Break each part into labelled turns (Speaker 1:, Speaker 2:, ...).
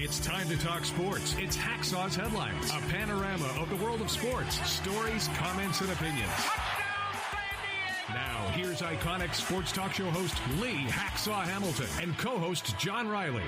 Speaker 1: It's time to talk sports. It's Hacksaw's Headlines, a panorama of the world of sports, stories, comments, and opinions. Now, here's iconic sports talk show host Lee Hacksaw Hamilton and co-host John Riley.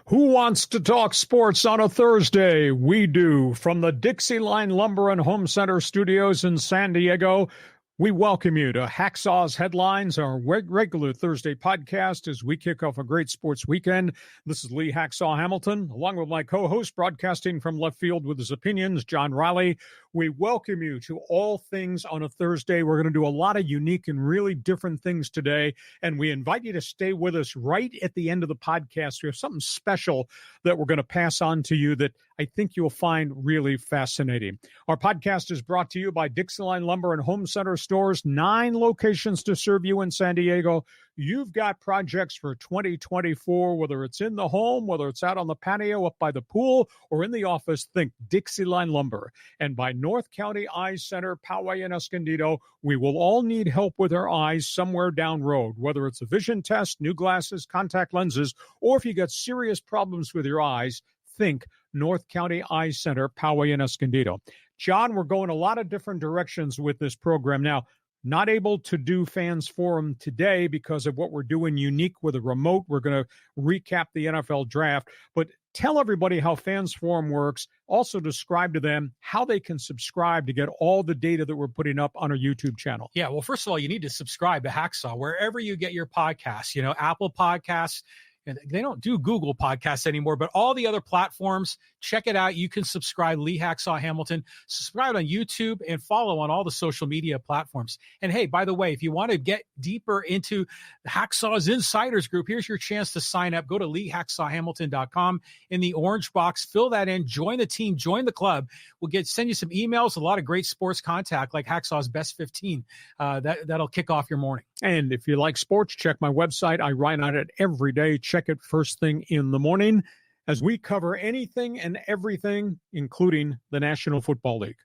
Speaker 2: Who wants to talk sports on a Thursday? We do. From the DIXIELINE Lumber and Home Center studios in San Diego, we welcome you to Hacksaw's Headlines, our regular Thursday podcast as we kick off a great sports weekend. This is Lee Hacksaw Hamilton, along with my co-host, broadcasting from left field with his opinions, John Riley. We welcome you to All Things on a Thursday. We're going to do a lot of unique and really different things today, and we invite you to stay with us right at the end of the podcast. We have something special that we're going to pass on to you that I think you'll find really fascinating. Our podcast is brought to you by DIXIELINE Lumber and Home Center stores, 9 locations to serve you in San Diego. You've got projects for 2024, whether it's in the home, whether it's out on the patio, up by the pool, or in the office, think DIXIELINE Lumber. And by North County Eye Center, Poway and Escondido, we will all need help with our eyes somewhere down road, whether it's a vision test, new glasses, contact lenses, or if you got serious problems with your eyes, think North County Eye Center, Poway and Escondido. John, we're going a lot of different directions with this program now. Not able to do Fans Forum today because of what we're doing unique with a remote. We're going to recap the NFL draft, but tell everybody how Fans Forum works. Also describe to them how they can subscribe to get all the data that we're putting up on our YouTube channel.
Speaker 3: Yeah, well, first of all, you need to subscribe to Hacksaw wherever you get your podcasts, Apple Podcasts. And they don't do Google Podcasts anymore, but all the other platforms, check it out. You can subscribe, Lee Hacksaw Hamilton. Subscribe on YouTube and follow on all the social media platforms. And hey, by the way, if you want to get deeper into Hacksaw's Insiders Group, here's your chance to sign up. Go to LeeHacksawHamilton.com. In the orange box, fill that in, join the team, join the club. We'll send you some emails, a lot of great sports contact like Hacksaw's Best 15. That'll kick off your morning.
Speaker 2: And if you like sports, check my website. I write on it every day. Check it first thing in the morning as we cover anything and everything, including the National Football League.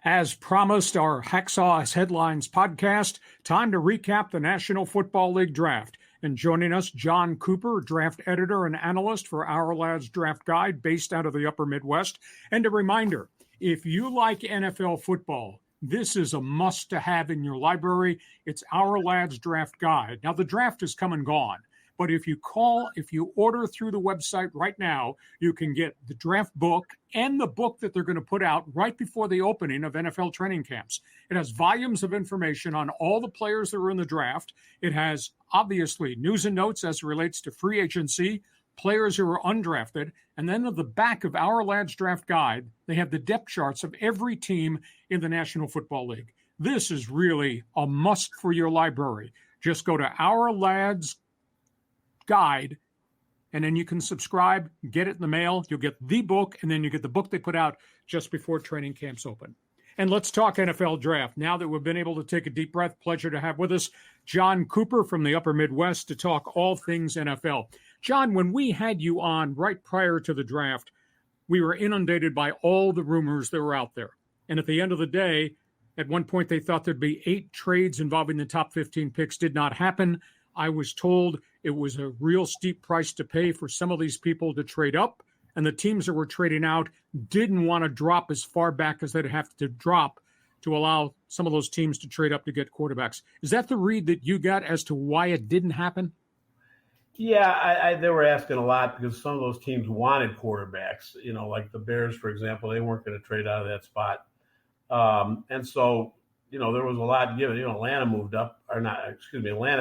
Speaker 2: As promised, our Hacksaw's Headlines podcast, time to recap the National Football League draft. And joining us, Jon Cooper, draft editor and analyst for Ourlads Draft Guide, based out of the Upper Midwest. And a reminder, if you like NFL football, this is a must-to-have in your library. It's Ourlads Draft Guide. Now, the draft is come and gone, but if you order through the website right now, you can get the draft book and the book that they're going to put out right before the opening of NFL training camps. It has volumes of information on all the players that are in the draft. It has, obviously, news and notes as it relates to free agency, players who are undrafted, and then at the back of Ourlads Draft Guide, they have the depth charts of every team in the National Football League. This is really a must for your library. Just go to Ourlads Guide, and then you can subscribe, get it in the mail. You'll get the book, and then you get the book they put out just before training camps open. And let's talk NFL draft. Now that we've been able to take a deep breath, pleasure to have with us Jon Cooper from the Upper Midwest to talk all things NFL. John, when we had you on right prior to the draft, we were inundated by all the rumors that were out there. And at the end of the day, at one point they thought there'd be 8 trades involving the top 15 picks. Did not happen. I was told it was a real steep price to pay for some of these people to trade up, and the teams that were trading out didn't want to drop as far back as they'd have to drop to allow some of those teams to trade up to get quarterbacks. Is that the read that you got as to why it didn't happen?
Speaker 4: Yeah, they were asking a lot because some of those teams wanted quarterbacks, like the Bears, for example. They weren't going to trade out of that spot. And so, there was a lot given. Atlanta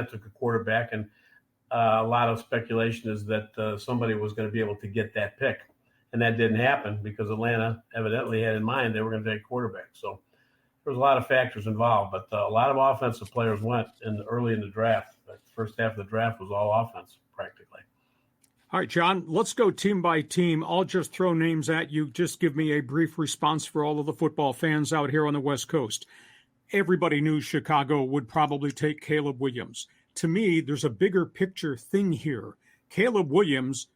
Speaker 4: took a quarterback, and a lot of speculation is that somebody was going to be able to get that pick. And that didn't happen because Atlanta evidently had in mind they were going to take quarterback. So there was a lot of factors involved, but a lot of offensive players went early in the draft. The first half of the draft was all offense, practically.
Speaker 2: All right, John, let's go team by team. I'll just throw names at you. Just give me a brief response for all of the football fans out here on the West Coast. Everybody knew Chicago would probably take Caleb Williams. To me, there's a bigger picture thing here. Caleb Williams,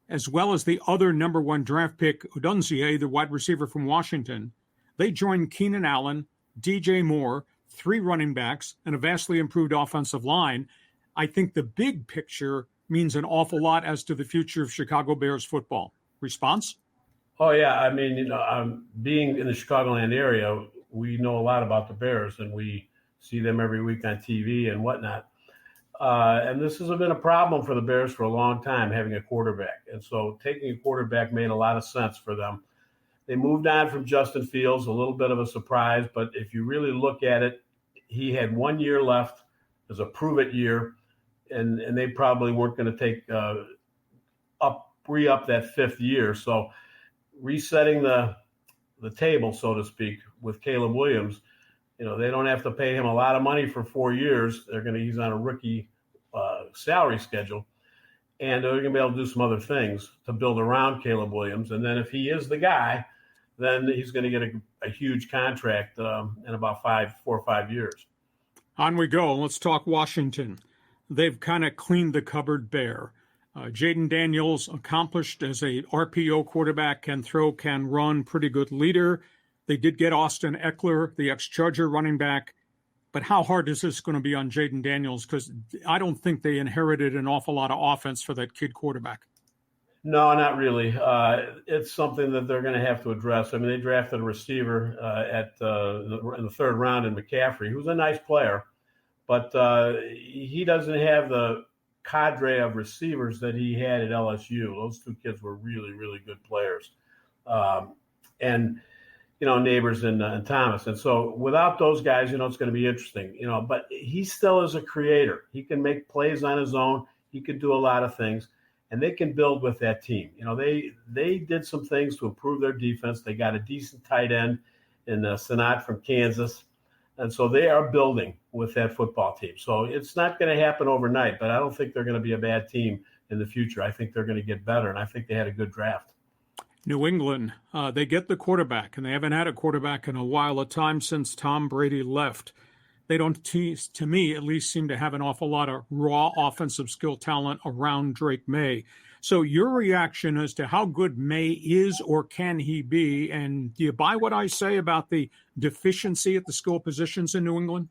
Speaker 2: as well as the other number 1 draft pick, Odunze, the wide receiver from Washington, they joined Keenan Allen, DJ Moore, 3 running backs, and a vastly improved offensive line. I think the big picture means an awful lot as to the future of Chicago Bears football. Response?
Speaker 4: Oh, yeah. I mean, being in the Chicagoland area, we know a lot about the Bears, and we see them every week on TV and whatnot. And this has been a problem for the Bears for a long time, having a quarterback. And so taking a quarterback made a lot of sense for them. They moved on from Justin Fields, a little bit of a surprise. But if you really look at it, he had 1 year left as a prove-it year, and they probably weren't going to take re-up that fifth year. So resetting the table, so to speak, with Caleb Williams, they don't have to pay him a lot of money for 4 years. He's on a rookie salary schedule, and they're going to be able to do some other things to build around Caleb Williams. And then if he is the guy, then he's going to get a huge contract in about 4 or 5 years.
Speaker 2: On we go. Let's talk Washington. They've kind of cleaned the cupboard bare. Jaden Daniels, accomplished as a RPO quarterback, can throw, can run, pretty good leader. They did get Austin Eckler, the ex-Charger running back. But how hard is this going to be on Jaden Daniels? Because I don't think they inherited an awful lot of offense for that kid quarterback.
Speaker 4: No, not really. It's something that they're going to have to address. I mean, they drafted a receiver in the third round in McCaffrey, who's a nice player, but he doesn't have the cadre of receivers that he had at LSU. Those two kids were really, really good players. And Neighbors and Thomas. And so without those guys, it's going to be interesting, but he still is a creator. He can make plays on his own. He can do a lot of things, and they can build with that team. They did some things to improve their defense. They got a decent tight end in Sanat from Kansas. And so they are building with that football team. So it's not going to happen overnight, but I don't think they're going to be a bad team in the future. I think they're going to get better, and I think they had a good draft.
Speaker 2: New England, they get the quarterback, and they haven't had a quarterback in a while, a time since Tom Brady left. They don't, to me, at least seem to have an awful lot of raw offensive skill talent around Drake May. So your reaction as to how good May is or can he be, and do you buy what I say about the deficiency at the skill positions in New England?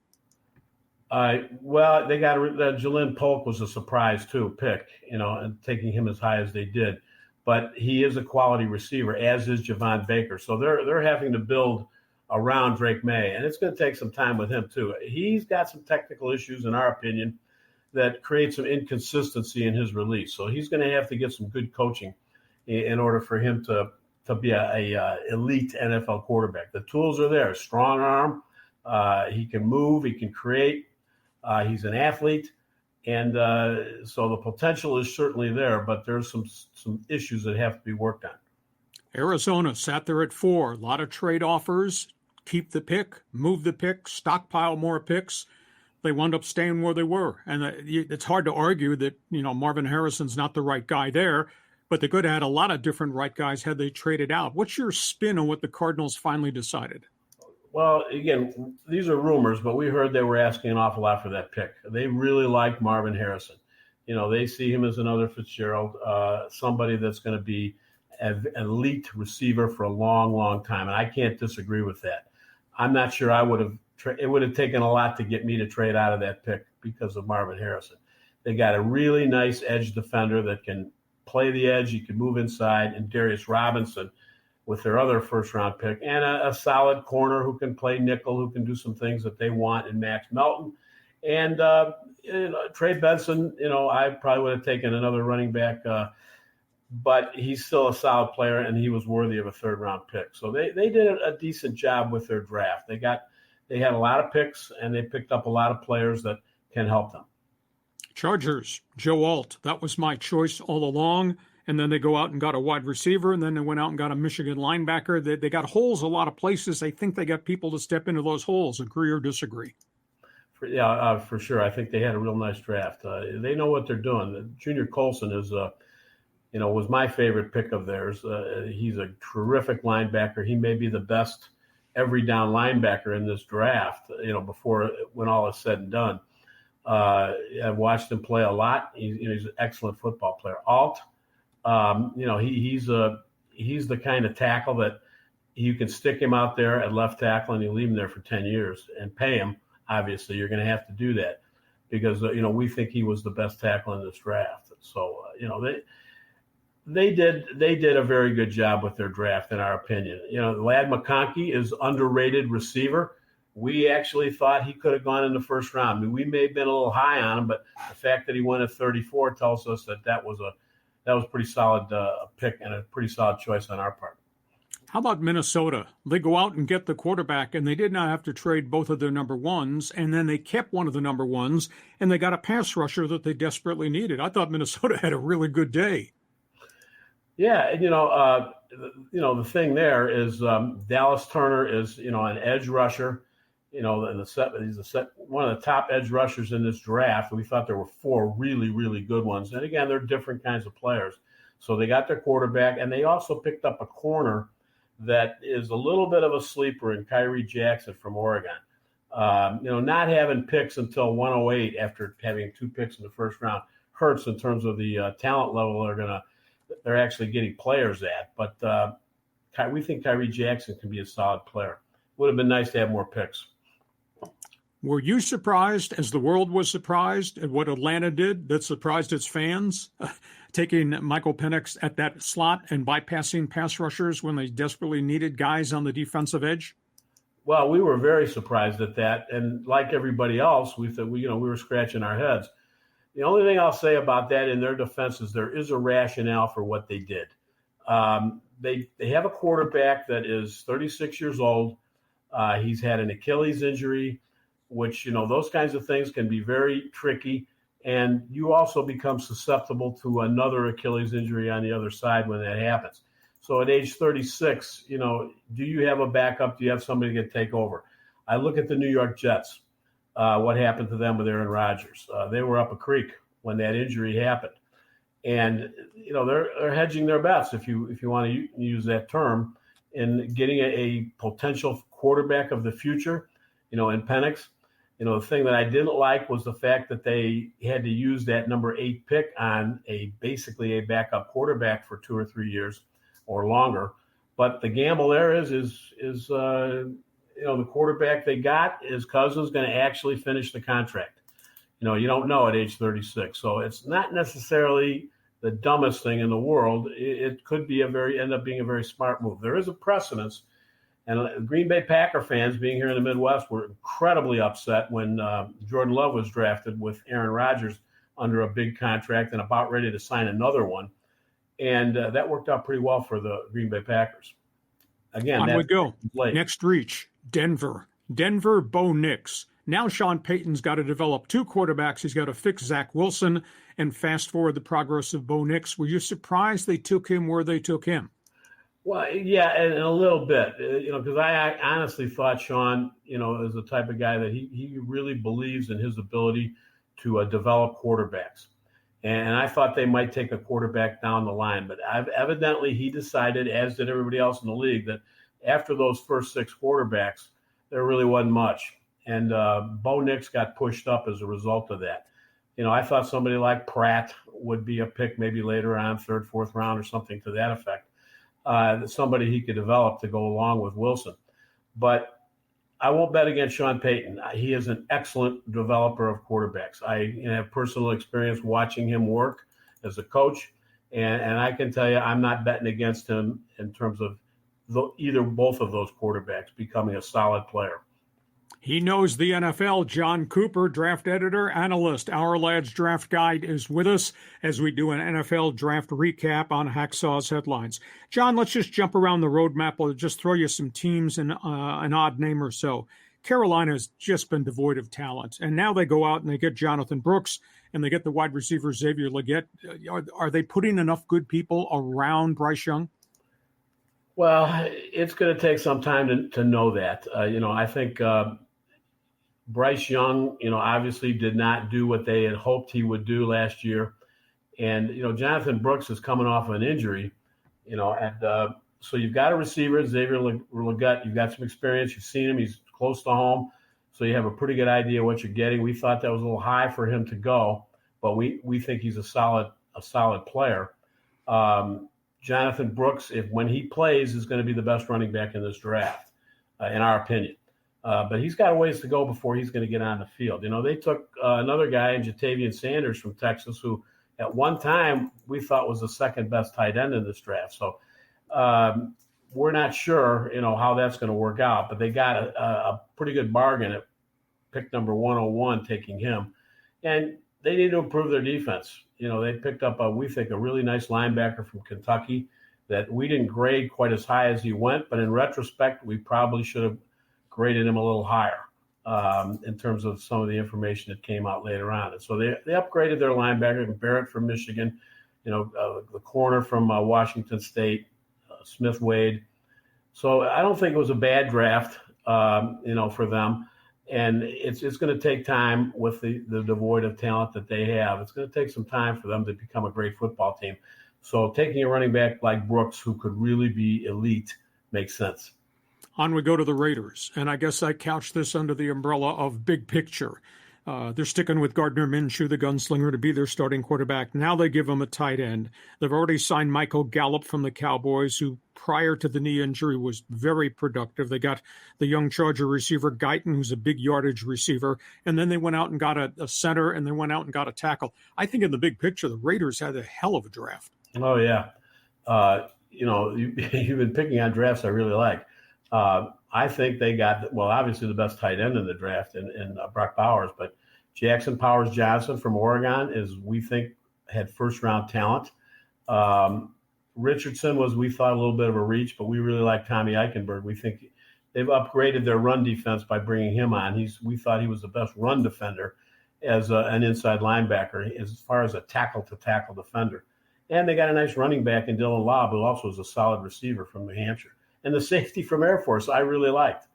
Speaker 4: Well, they got Jalen Polk was a surprise, too, pick, and taking him as high as they did. But he is a quality receiver, as is Javon Baker. So they're having to build around Drake May, and it's going to take some time with him, too. He's got some technical issues, in our opinion, that create some inconsistency in his release. So he's going to have to get some good coaching in order for him to be a elite NFL quarterback. The tools are there. Strong arm. He can move. He can create. He's an athlete. And so the potential is certainly there, but there's some issues that have to be worked on.
Speaker 2: Arizona sat there at 4. A lot of trade offers. Keep the pick, move the pick, stockpile more picks. They wound up staying where they were. And it's hard to argue that, Marvin Harrison's not the right guy there, but they could have had a lot of different right guys had they traded out. What's your spin on what the Cardinals finally decided?
Speaker 4: Well, again, these are rumors, but we heard they were asking an awful lot for that pick. They really like Marvin Harrison. They see him as another Fitzgerald, somebody that's going to be an elite receiver for a long, long time. And I can't disagree with that. I'm not sure it would have taken a lot to get me to trade out of that pick because of Marvin Harrison. They got a really nice edge defender that can play the edge. He can move inside, and Darius Robinson with their other first-round pick, and a solid corner who can play nickel, who can do some things that they want in Max Melton. And Trey Benson, I probably would have taken another running back, but he's still a solid player, and he was worthy of a third-round pick. So they did a decent job with their draft. They had a lot of picks, and they picked up a lot of players that can help them.
Speaker 2: Chargers, Joe Alt, that was my choice all along. And then they go out and got a wide receiver, and then they went out and got a Michigan linebacker. They got holes a lot of places. They think they got people to step into those holes. Agree or disagree?
Speaker 4: For sure. I think they had a real nice draft. They know what they're doing. Junior Colson was my favorite pick of theirs. He's a terrific linebacker. He may be the best every down linebacker in this draft, when all is said and done. I've watched him play a lot. He's an excellent football player. Alt, he's the kind of tackle that you can stick him out there at left tackle and you leave him there for 10 years and pay him. Obviously, you're going to have to do that because we think he was the best tackle in this draft. So they did a very good job with their draft, in our opinion. Ladd McConkey is underrated receiver. We actually thought he could have gone in the first round. I mean, we may have been a little high on him, but the fact that he went at 34 tells us that was a pretty solid pick and a pretty solid choice on our part.
Speaker 2: How about Minnesota? They go out and get the quarterback, and they did not have to trade both of their number ones, and then they kept one of the number ones, and they got a pass rusher that they desperately needed. I thought Minnesota had a really good day.
Speaker 4: Yeah, and the thing there is Dallas Turner is an edge rusher. He's one of the top edge rushers in this draft. We thought there were 4 really, really good ones. And again, they're different kinds of players. So they got their quarterback, and they also picked up a corner that is a little bit of a sleeper in Kyrie Jackson from Oregon. Not having picks until 108 after having 2 picks in the first round hurts in terms of the talent level they're actually getting players at. But we think Kyrie Jackson can be a solid player. Would have been nice to have more picks.
Speaker 2: Were you surprised, as the world was surprised, at what Atlanta did that surprised its fans, taking Michael Penix at that slot and bypassing pass rushers when they desperately needed guys on the defensive edge?
Speaker 4: Well, we were very surprised at that, and like everybody else, we thought we were scratching our heads. The only thing I'll say about that in their defense is there is a rationale for what they did. They have a quarterback that is 36 years old. He's had an Achilles injury, which, those kinds of things can be very tricky. And you also become susceptible to another Achilles injury on the other side when that happens. So at age 36, do you have a backup? Do you have somebody to take over? I look at the New York Jets, what happened to them with Aaron Rodgers. They were up a creek when that injury happened. And, they're hedging their bets, if you want to use that term, in getting a potential quarterback of the future, in Penix. The thing that I didn't like was the fact that they had to use that number 8 pick on basically a backup quarterback for 2 or 3 years or longer. But the gamble there is the quarterback they got, is Cousins going to actually finish the contract? You don't know at age 36. So it's not necessarily the dumbest thing in the world. It could be end up being a very smart move. There is a precedence. And Green Bay Packer fans, being here in the Midwest, were incredibly upset when Jordan Love was drafted with Aaron Rodgers under a big contract and about ready to sign another one. And that worked out pretty well for the Green Bay Packers. Again,
Speaker 2: on we go. Next reach, Denver, Bo Nix. Now Sean Payton's got to develop 2 quarterbacks. He's got to fix Zach Wilson and fast forward the progress of Bo Nix. Were you surprised they took him where they took him?
Speaker 4: Well, yeah, and a little bit, because I honestly thought Sean, is the type of guy that he really believes in his ability to develop quarterbacks. And I thought they might take a quarterback down the line. But evidently he decided, as did everybody else in the league, that after those first 6 quarterbacks, there really wasn't much. And Bo Nix got pushed up as a result of that. I thought somebody like Pratt would be a pick maybe later on, 3rd, 4th round or something to that effect. Somebody he could develop to go along with Wilson. But I won't bet against Sean Payton. He is an excellent developer of quarterbacks. I have personal experience watching him work as a coach, and I can tell you I'm not betting against him in terms of both of those quarterbacks becoming a solid player.
Speaker 2: He knows the NFL. Jon Cooper, draft editor, analyst. Ourlads Draft Guide is with us as we do an NFL draft recap on Hacksaw's headlines. John, let's just jump around the roadmap. I'll just throw you some teams and an odd name or so. Carolina's just been devoid of talent, and now they go out and they get Jonathan Brooks and they get the wide receiver Xavier Legette. Are they putting enough good people around Bryce Young?
Speaker 4: Well, it's going to take some time to know that. I think Bryce Young, obviously did not do what they had hoped he would do last year. And, Jonathan Brooks is coming off of an injury, and so you've got a receiver, Xavier Legette. You've got some experience. You've seen him. He's close to home. So you have a pretty good idea what you're getting. We thought that was a little high for him to go, but we think he's a solid player. Jonathan Brooks, when he plays, is going to be the best running back in this draft, in our opinion. But he's got a ways to go before he's going to get on the field. They took another guy, Jatavian Sanders from Texas, who at one time we thought was the second best tight end in this draft. So we're not sure, how that's going to work out. But they got a pretty good bargain at pick number 101, taking him. And they need to improve their defense. They picked up, we think, a really nice linebacker from Kentucky that we didn't grade quite as high as he went. But in retrospect, we probably should have graded him a little higher in terms of some of the information that came out later on. And so they upgraded their linebacker, Barrett from Michigan, the corner from Washington State, Smith Wade. So I don't think it was a bad draft, for them. And it's going to take time with the devoid of talent that they have. It's going to take some time for them to become a great football team. So taking a running back like Brooks, who could really be elite, makes sense.
Speaker 2: On we go to the Raiders, and I guess I couch this under the umbrella of big picture. They're sticking with Gardner Minshew, the gunslinger, to be their starting quarterback. Now they give him a tight end. They've already signed Michael Gallup from the Cowboys, who prior to the knee injury was very productive. They got the young Charger receiver Guyton, who's a big yardage receiver, and then they went out and got a center, and they went out and got a tackle. I think in the big picture, the Raiders had a hell of a draft.
Speaker 4: Oh, yeah. You've been picking on drafts I really like. I think they got, obviously the best tight end in the draft in Brock Bowers, but Jackson Powers Johnson from Oregon we think, had first-round talent. Richardson we thought, a little bit of a reach, but we really like Tommy Eichenberg. We think they've upgraded their run defense by bringing him on. We thought he was the best run defender as an inside linebacker, as far as a tackle-to-tackle defender. And they got a nice running back in Dylan Lobb, who also is a solid receiver from New Hampshire. And the safety from Air Force, I really liked.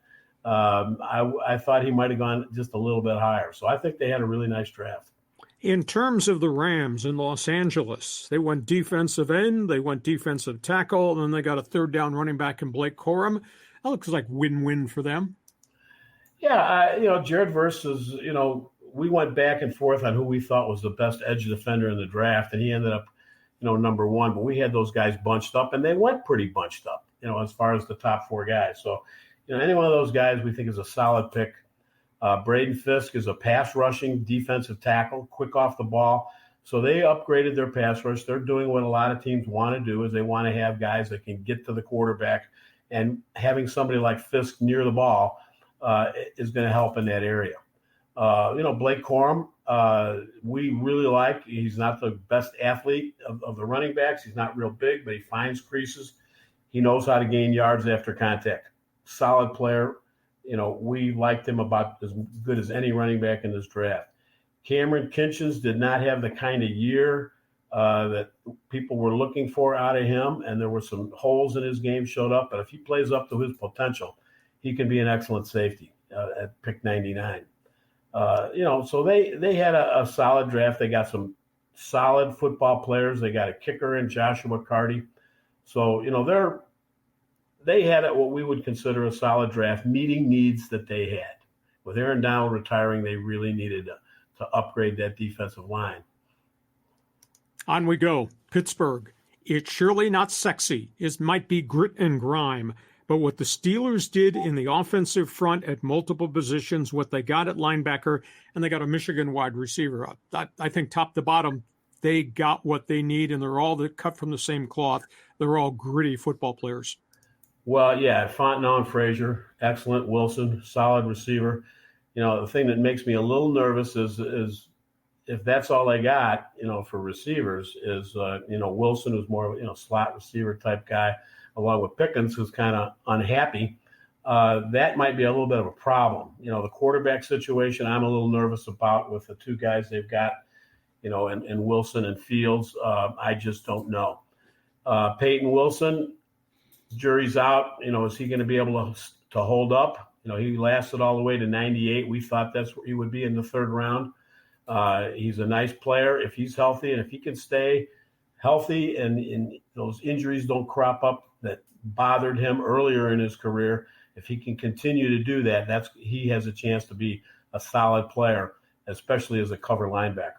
Speaker 4: I thought he might have gone just a little bit higher. So I think they had a really nice draft.
Speaker 2: In terms of the Rams in Los Angeles, they went defensive end, they went defensive tackle, and then they got a third down running back in Blake Corum. That looks like win-win for them.
Speaker 4: Yeah, Jared versus, we went back and forth on who we thought was the best edge defender in the draft, and he ended up, number one. But we had those guys bunched up, and they went pretty bunched up, as far as the top four guys. So, any one of those guys we think is a solid pick. Braden Fisk is a pass-rushing defensive tackle, quick off the ball. So they upgraded their pass rush. They're doing what a lot of teams want to do, is they want to have guys that can get to the quarterback. And having somebody like Fisk near the ball is going to help in that area. Blake Corum, we really like. He's not the best athlete of the running backs. He's not real big, but he finds creases. He knows how to gain yards after contact. Solid player. We liked him about as good as any running back in this draft. Cameron Kinchens did not have the kind of year that people were looking for out of him, and there were some holes in his game showed up. But if he plays up to his potential, he can be an excellent safety at pick 99. So they had a solid draft. They got some solid football players. They got a kicker in Joshua Carty. So, they had what we would consider a solid draft, meeting needs that they had. With Aaron Donald retiring, they really needed to upgrade that defensive line.
Speaker 2: On we go. Pittsburgh. It's surely not sexy. It might be grit and grime. But what the Steelers did in the offensive front at multiple positions, what they got at linebacker, and they got a Michigan wide receiver. I think top to bottom, they got what they need, and they're all cut from the same cloth. They're all gritty football players.
Speaker 4: Well, yeah, Fontenot and Frazier, excellent. Wilson, solid receiver. The thing that makes me a little nervous is if that's all they got, for receivers is, Wilson, who's more of a, slot receiver type guy, along with Pickens, who's kind of unhappy. That might be a little bit of a problem. The quarterback situation I'm a little nervous about with the two guys they've got, and Wilson and Fields. I just don't know. Peyton Wilson, jury's out. Is he going to be able to hold up? He lasted all the way to 98. We thought that's where he would be in the third round. He's a nice player if he's healthy, and if he can stay healthy and those injuries don't crop up that bothered him earlier in his career. If he can continue to do that, he has a chance to be a solid player, especially as a cover linebacker.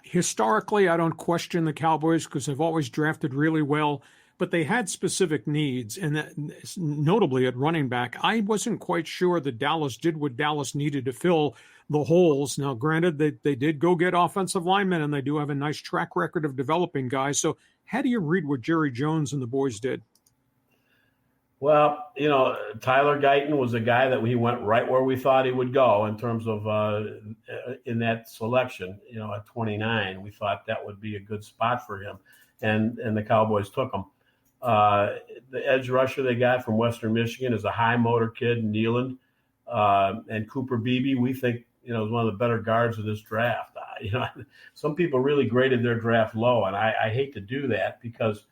Speaker 2: Historically, I don't question the Cowboys because they've always drafted really well. but they had specific needs, and that, notably at running back, I wasn't quite sure that Dallas did what Dallas needed to fill the holes. Now, granted, they did go get offensive linemen, and they do have a nice track record of developing guys. So how do you read what Jerry Jones and the boys did?
Speaker 4: Well, Tyler Guyton was a guy that he went right where we thought he would go in terms of in that selection. At 29, we thought that would be a good spot for him, and the Cowboys took him. The edge rusher they got from Western Michigan is a high motor kid, Neeland, and Cooper Beebe. We think is one of the better guards of this draft. Some people really graded their draft low, and I hate to do that because.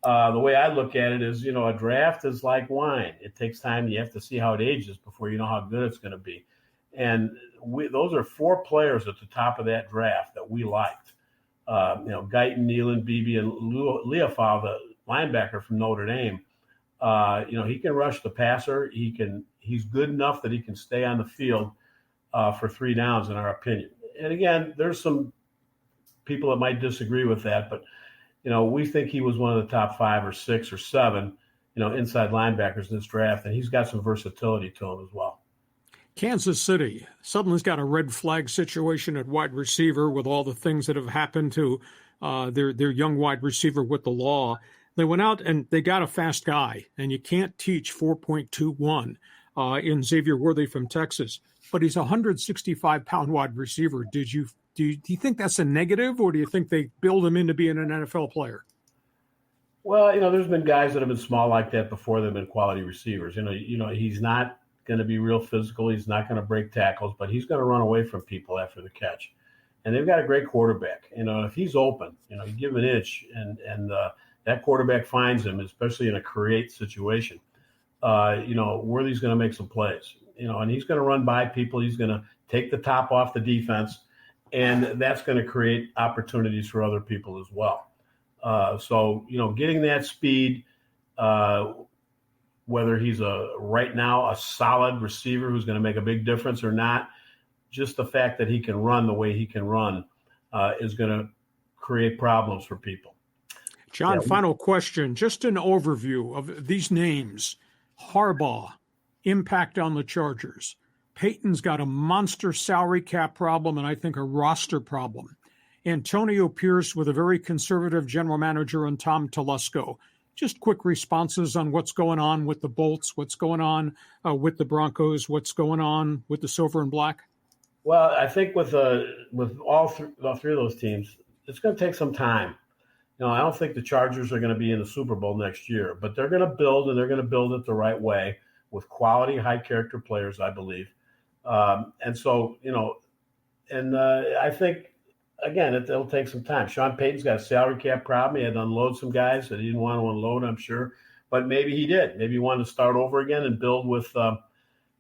Speaker 4: The way I look at it is, a draft is like wine. It takes time. You have to see how it ages before you know how good it's going to be. And those are 4 players at the top of that draft that we liked. Guyton, Neeland, Beebe, and Leofau, the linebacker from Notre Dame. He can rush the passer. He's good enough that he can stay on the field for 3 downs, in our opinion. And again, there's some people that might disagree with that, but we think he was one of the top 5 or 6 or 7, inside linebackers in this draft, and he's got some versatility to him as well.
Speaker 2: Kansas City suddenly's got a red flag situation at wide receiver with all the things that have happened to their young wide receiver with the law. They went out and they got a fast guy, and you can't teach 4.21 in Xavier Worthy from Texas, but he's a 165-pound wide receiver. Do you think that's a negative, or do you think they build him into being an NFL player?
Speaker 4: Well, there's been guys that have been small like that before. They've been quality receivers. He's not going to be real physical. He's not going to break tackles, but he's going to run away from people after the catch. And they've got a great quarterback. If he's open, you give him an inch, and that quarterback finds him, especially in a create situation. Worthy's going to make some plays. And he's going to run by people. He's going to take the top off the defense. And that's going to create opportunities for other people as well. So getting that speed, whether he's right now a solid receiver who's going to make a big difference or not, just the fact that he can run the way he can run is going to create problems for people.
Speaker 2: John, final question, just an overview of these names. Harbaugh, impact on the Chargers. Peyton's got a monster salary cap problem and I think a roster problem. Antonio Pierce with a very conservative general manager and Tom Telesco. Just quick responses on what's going on with the Bolts, what's going on with the Broncos, what's going on with the Silver and Black.
Speaker 4: Well, I think with all 3 of those teams, it's going to take some time. I don't think the Chargers are going to be in the Super Bowl next year, but they're going to build, and they're going to build it the right way with quality, high-character players, I believe. And so, I think, again, it'll take some time. Sean Payton's got a salary cap problem. He had to unload some guys that he didn't want to unload, I'm sure. But maybe he did. Maybe he wanted to start over again and build with,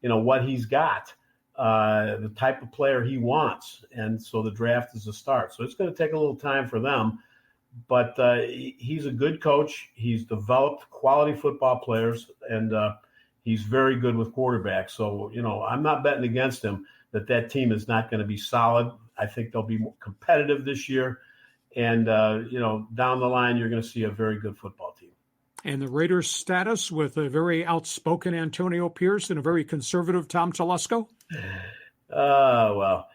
Speaker 4: what he's got, the type of player he wants. And so the draft is a start. So it's going to take a little time for them. But he's a good coach. He's developed quality football players, and he's very good with quarterbacks. So, I'm not betting against him that team is not going to be solid. I think they'll be more competitive this year. And, down the line, you're going to see a very good football team.
Speaker 2: And the Raiders' status with a very outspoken Antonio Pierce and a very conservative Tom Telesco?
Speaker 4: Well,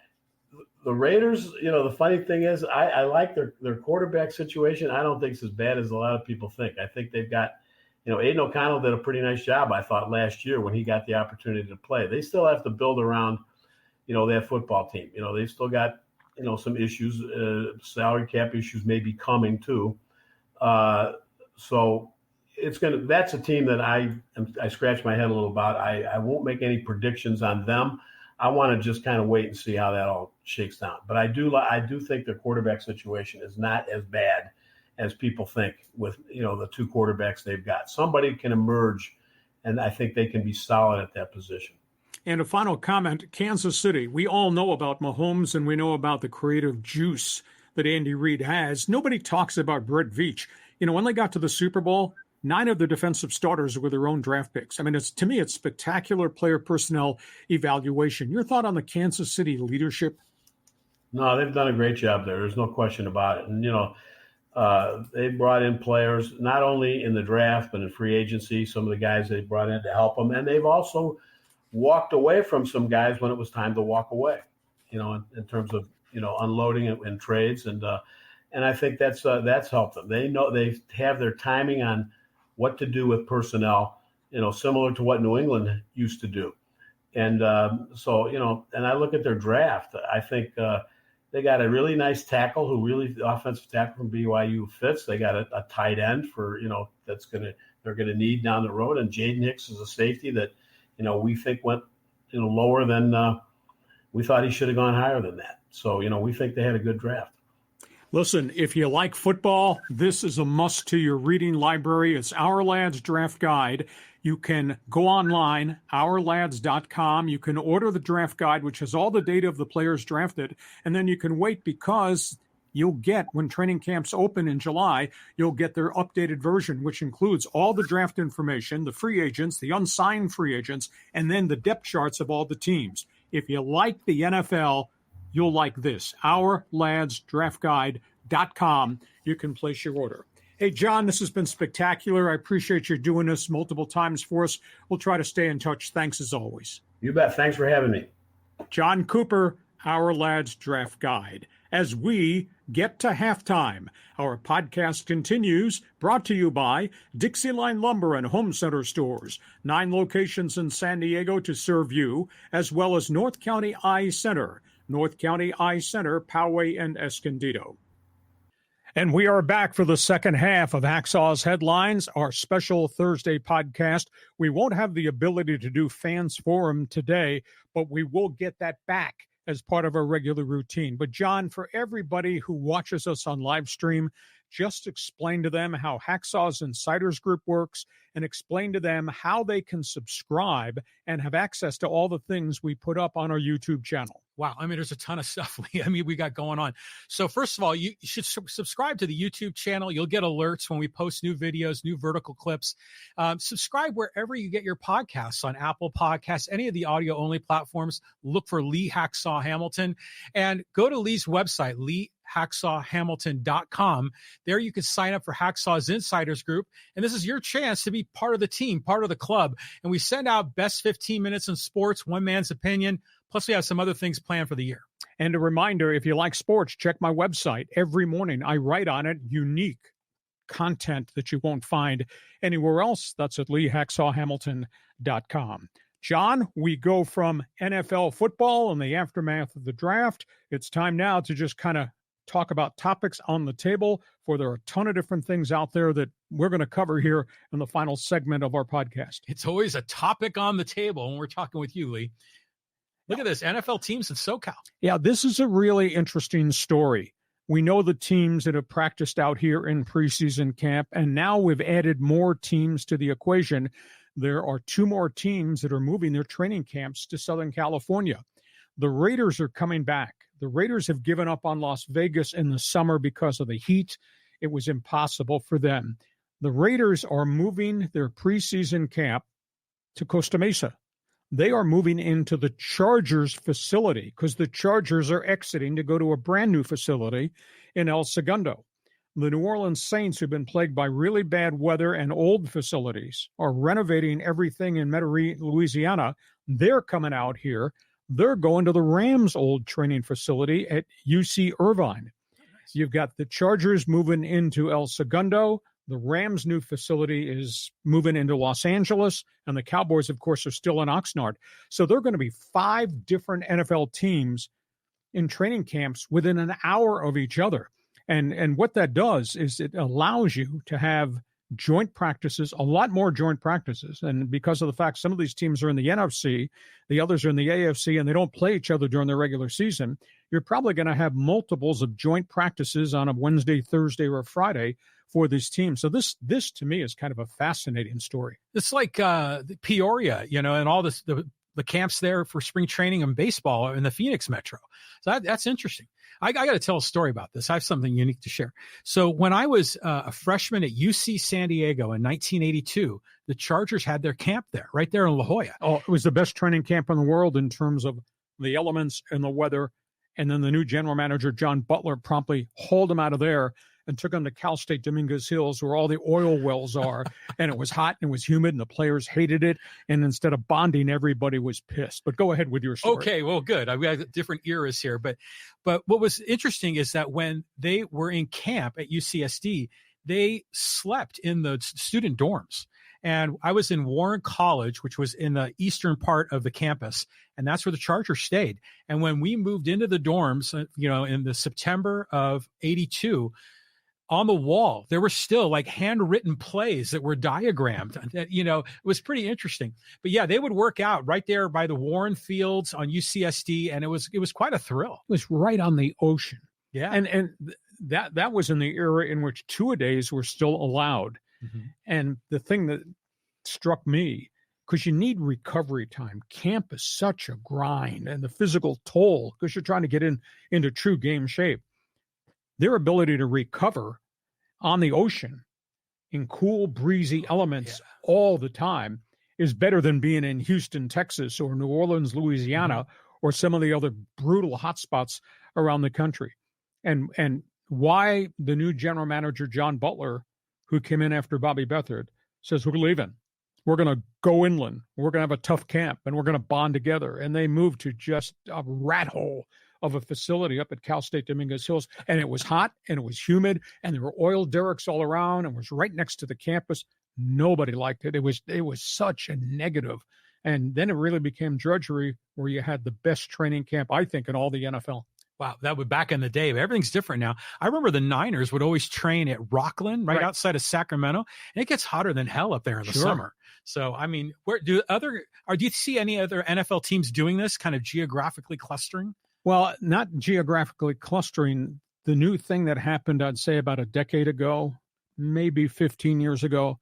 Speaker 4: the Raiders, the funny thing is I like their quarterback situation. I don't think it's as bad as a lot of people think. I think they've got, Aiden O'Connell did a pretty nice job, I thought, last year when he got the opportunity to play. They still have to build around, that football team. They've still got, some issues, salary cap issues may be coming too. So that's a team that I scratch my head a little about. I won't make any predictions on them. I want to just kind of wait and see how that all shakes down. But I do think their quarterback situation is not as bad as people think with, the 2 quarterbacks they've got. Somebody can emerge, and I think they can be solid at that position.
Speaker 2: And a final comment, Kansas City. We all know about Mahomes, and we know about the creative juice that Andy Reid has. Nobody talks about Brett Veach. When they got to the Super Bowl, 9 of the defensive starters were their own draft picks. I mean, to me, it's spectacular player personnel evaluation. Your thought on the Kansas City leadership?
Speaker 4: No, they've done a great job there. There's no question about it. And, They brought in players not only in the draft but in free agency. Some of the guys they brought in to help them, and they've also walked away from some guys when it was time to walk away. In terms of unloading and trades, and I think that's helped them. They know they have their timing on what to do with personnel, similar to what New England used to do. And and I look at their draft. I think they got a really nice tackle offensive tackle from BYU fits. They got a tight end for they're gonna need down the road. And Jaden Hicks is a safety that we think went lower than we thought he should have gone higher than that. So we think they had a good draft.
Speaker 2: Listen, if you like football, this is a must to your reading library. It's Ourlads Draft Guide. You can go online, ourlads.com. You can order the draft guide, which has all the data of the players drafted, and then you can wait because you'll get, when training camps open in July, you'll get their updated version, which includes all the draft information, the free agents, the unsigned free agents, and then the depth charts of all the teams. If you like the NFL, you'll like this, ourladsdraftguide.com. You can place your order. Hey, John, this has been spectacular. I appreciate you doing this multiple times for us. We'll try to stay in touch. Thanks as always.
Speaker 4: You bet. Thanks for having me.
Speaker 2: Jon Cooper, Ourlads Draft Guide. As we get to halftime, our podcast continues, brought to you by DIXIELINE Lumber and Home Center Stores, 9 locations in San Diego to serve you, as well as North County Eye Center, Poway and Escondido. And we are back for the second half of Hacksaw's Headlines, our special Thursday podcast. We won't have the ability to do Fans Forum today, but we will get that back as part of our regular routine. But John, for everybody who watches us on live stream, just explain to them how Hacksaw's Insiders Group works and explain to them how they can subscribe and have access to all the things we put up on our YouTube channel.
Speaker 3: Wow. I mean, there's a ton of stuff we got going on. So first of all, you should subscribe to the YouTube channel. You'll get alerts when we post new videos, new vertical clips. Subscribe wherever you get your podcasts, on Apple Podcasts, any of the audio only platforms. Look for Lee Hacksaw Hamilton and go to Lee's website, LeeHacksawHamilton.com. There you can sign up for Hacksaw's Insiders Group. And this is your chance to be part of the team, part of the club. And we send out best 15 minutes in sports, one man's opinion. Plus, we have some other things planned for the year.
Speaker 2: And a reminder, if you like sports, check my website. Every morning, I write on it unique content that you won't find anywhere else. That's at LeeHacksawHamilton.com. John, we go from NFL football and the aftermath of the draft. It's time now to just kind of talk about topics on the table, for there are a ton of different things out there that we're going to cover here in the final segment of our podcast.
Speaker 3: It's always a topic on the table when we're talking with you, Lee. Look at this, NFL teams in SoCal.
Speaker 2: Yeah, this is a really interesting story. We know the teams that have practiced out here in preseason camp, and now we've added more teams to the equation. There are 2 more teams that are moving their training camps to Southern California. The Raiders are coming back. The Raiders have given up on Las Vegas in the summer because of the heat. It was impossible for them. The Raiders are moving their preseason camp to Costa Mesa. They are moving into the Chargers facility because the Chargers are exiting to go to a brand new facility in El Segundo. The New Orleans Saints, who've been plagued by really bad weather and old facilities, are renovating everything in Metairie, Louisiana. They're coming out here. They're going to the Rams' old training facility at UC Irvine. Nice. You've got the Chargers moving into El Segundo. The Rams' new facility is moving into Los Angeles, and the Cowboys, of course, are still in Oxnard. So there are going to be 5 different NFL teams in training camps within an hour of each other. And what that does is it allows you to have joint practices, a lot more joint practices. And because of the fact some of these teams are in the NFC, the others are in the AFC, and they don't play each other during the regular season, you're probably going to have multiples of joint practices on a Wednesday, Thursday, or Friday for this team. So this to me is kind of a fascinating story.
Speaker 3: It's like Peoria, and all this, the camps there for spring training and baseball in the Phoenix Metro. So that's interesting. I got to tell a story about this. I have something unique to share. So when I was a freshman at UC San Diego in 1982, the Chargers had their camp there, right there in La Jolla.
Speaker 2: Oh, it was the best training camp in the world in terms of the elements and the weather. And then the new general manager, John Butler, promptly hauled him out of there and took them to Cal State Dominguez Hills where all the oil wells are. And it was hot and it was humid and the players hated it. And instead of bonding, everybody was pissed. But go ahead with your story.
Speaker 3: Okay, well, good. We have different eras here. But what was interesting is that when they were in camp at UCSD, they slept in the student dorms. And I was in Warren College, which was in the eastern part of the campus, and that's where the Chargers stayed. And when we moved into the dorms, in the September of '82, on the wall, there were still like handwritten plays that were diagrammed. It was pretty interesting. But yeah, they would work out right there by the Warren Fields on UCSD, and it was quite a thrill.
Speaker 2: It was right on the ocean.
Speaker 3: Yeah,
Speaker 2: and that was in the era in which two-a-days were still allowed. Mm-hmm. And the thing that struck me, because you need recovery time. Camp is such a grind, and the physical toll, because you're trying to get into true game shape. Their ability to recover on the ocean in cool, breezy elements all the time is better than being in Houston, Texas, or New Orleans, Louisiana, or some of the other brutal hotspots around the country. And why the new general manager, John Butler, who came in after Bobby Beathard, says, we're leaving. We're going to go inland. We're going to have a tough camp, and we're going to bond together. And they moved to just a rat hole of a facility up at Cal State Dominguez Hills. And it was hot, and it was humid, and there were oil derricks all around, and it was right next to the campus. Nobody liked it. It was such a negative. And then it really became drudgery, where you had the best training camp, I think, in all the NFL.
Speaker 3: Wow, that was back in the day. Everything's different now. I remember the Niners would always train at Rockland, right outside of Sacramento, and it gets hotter than hell up there in the summer. So, I mean, do you see any other NFL teams doing this, kind of geographically clustering?
Speaker 2: Well, not geographically clustering. The new thing that happened, I'd say about a decade ago, maybe 15 years ago,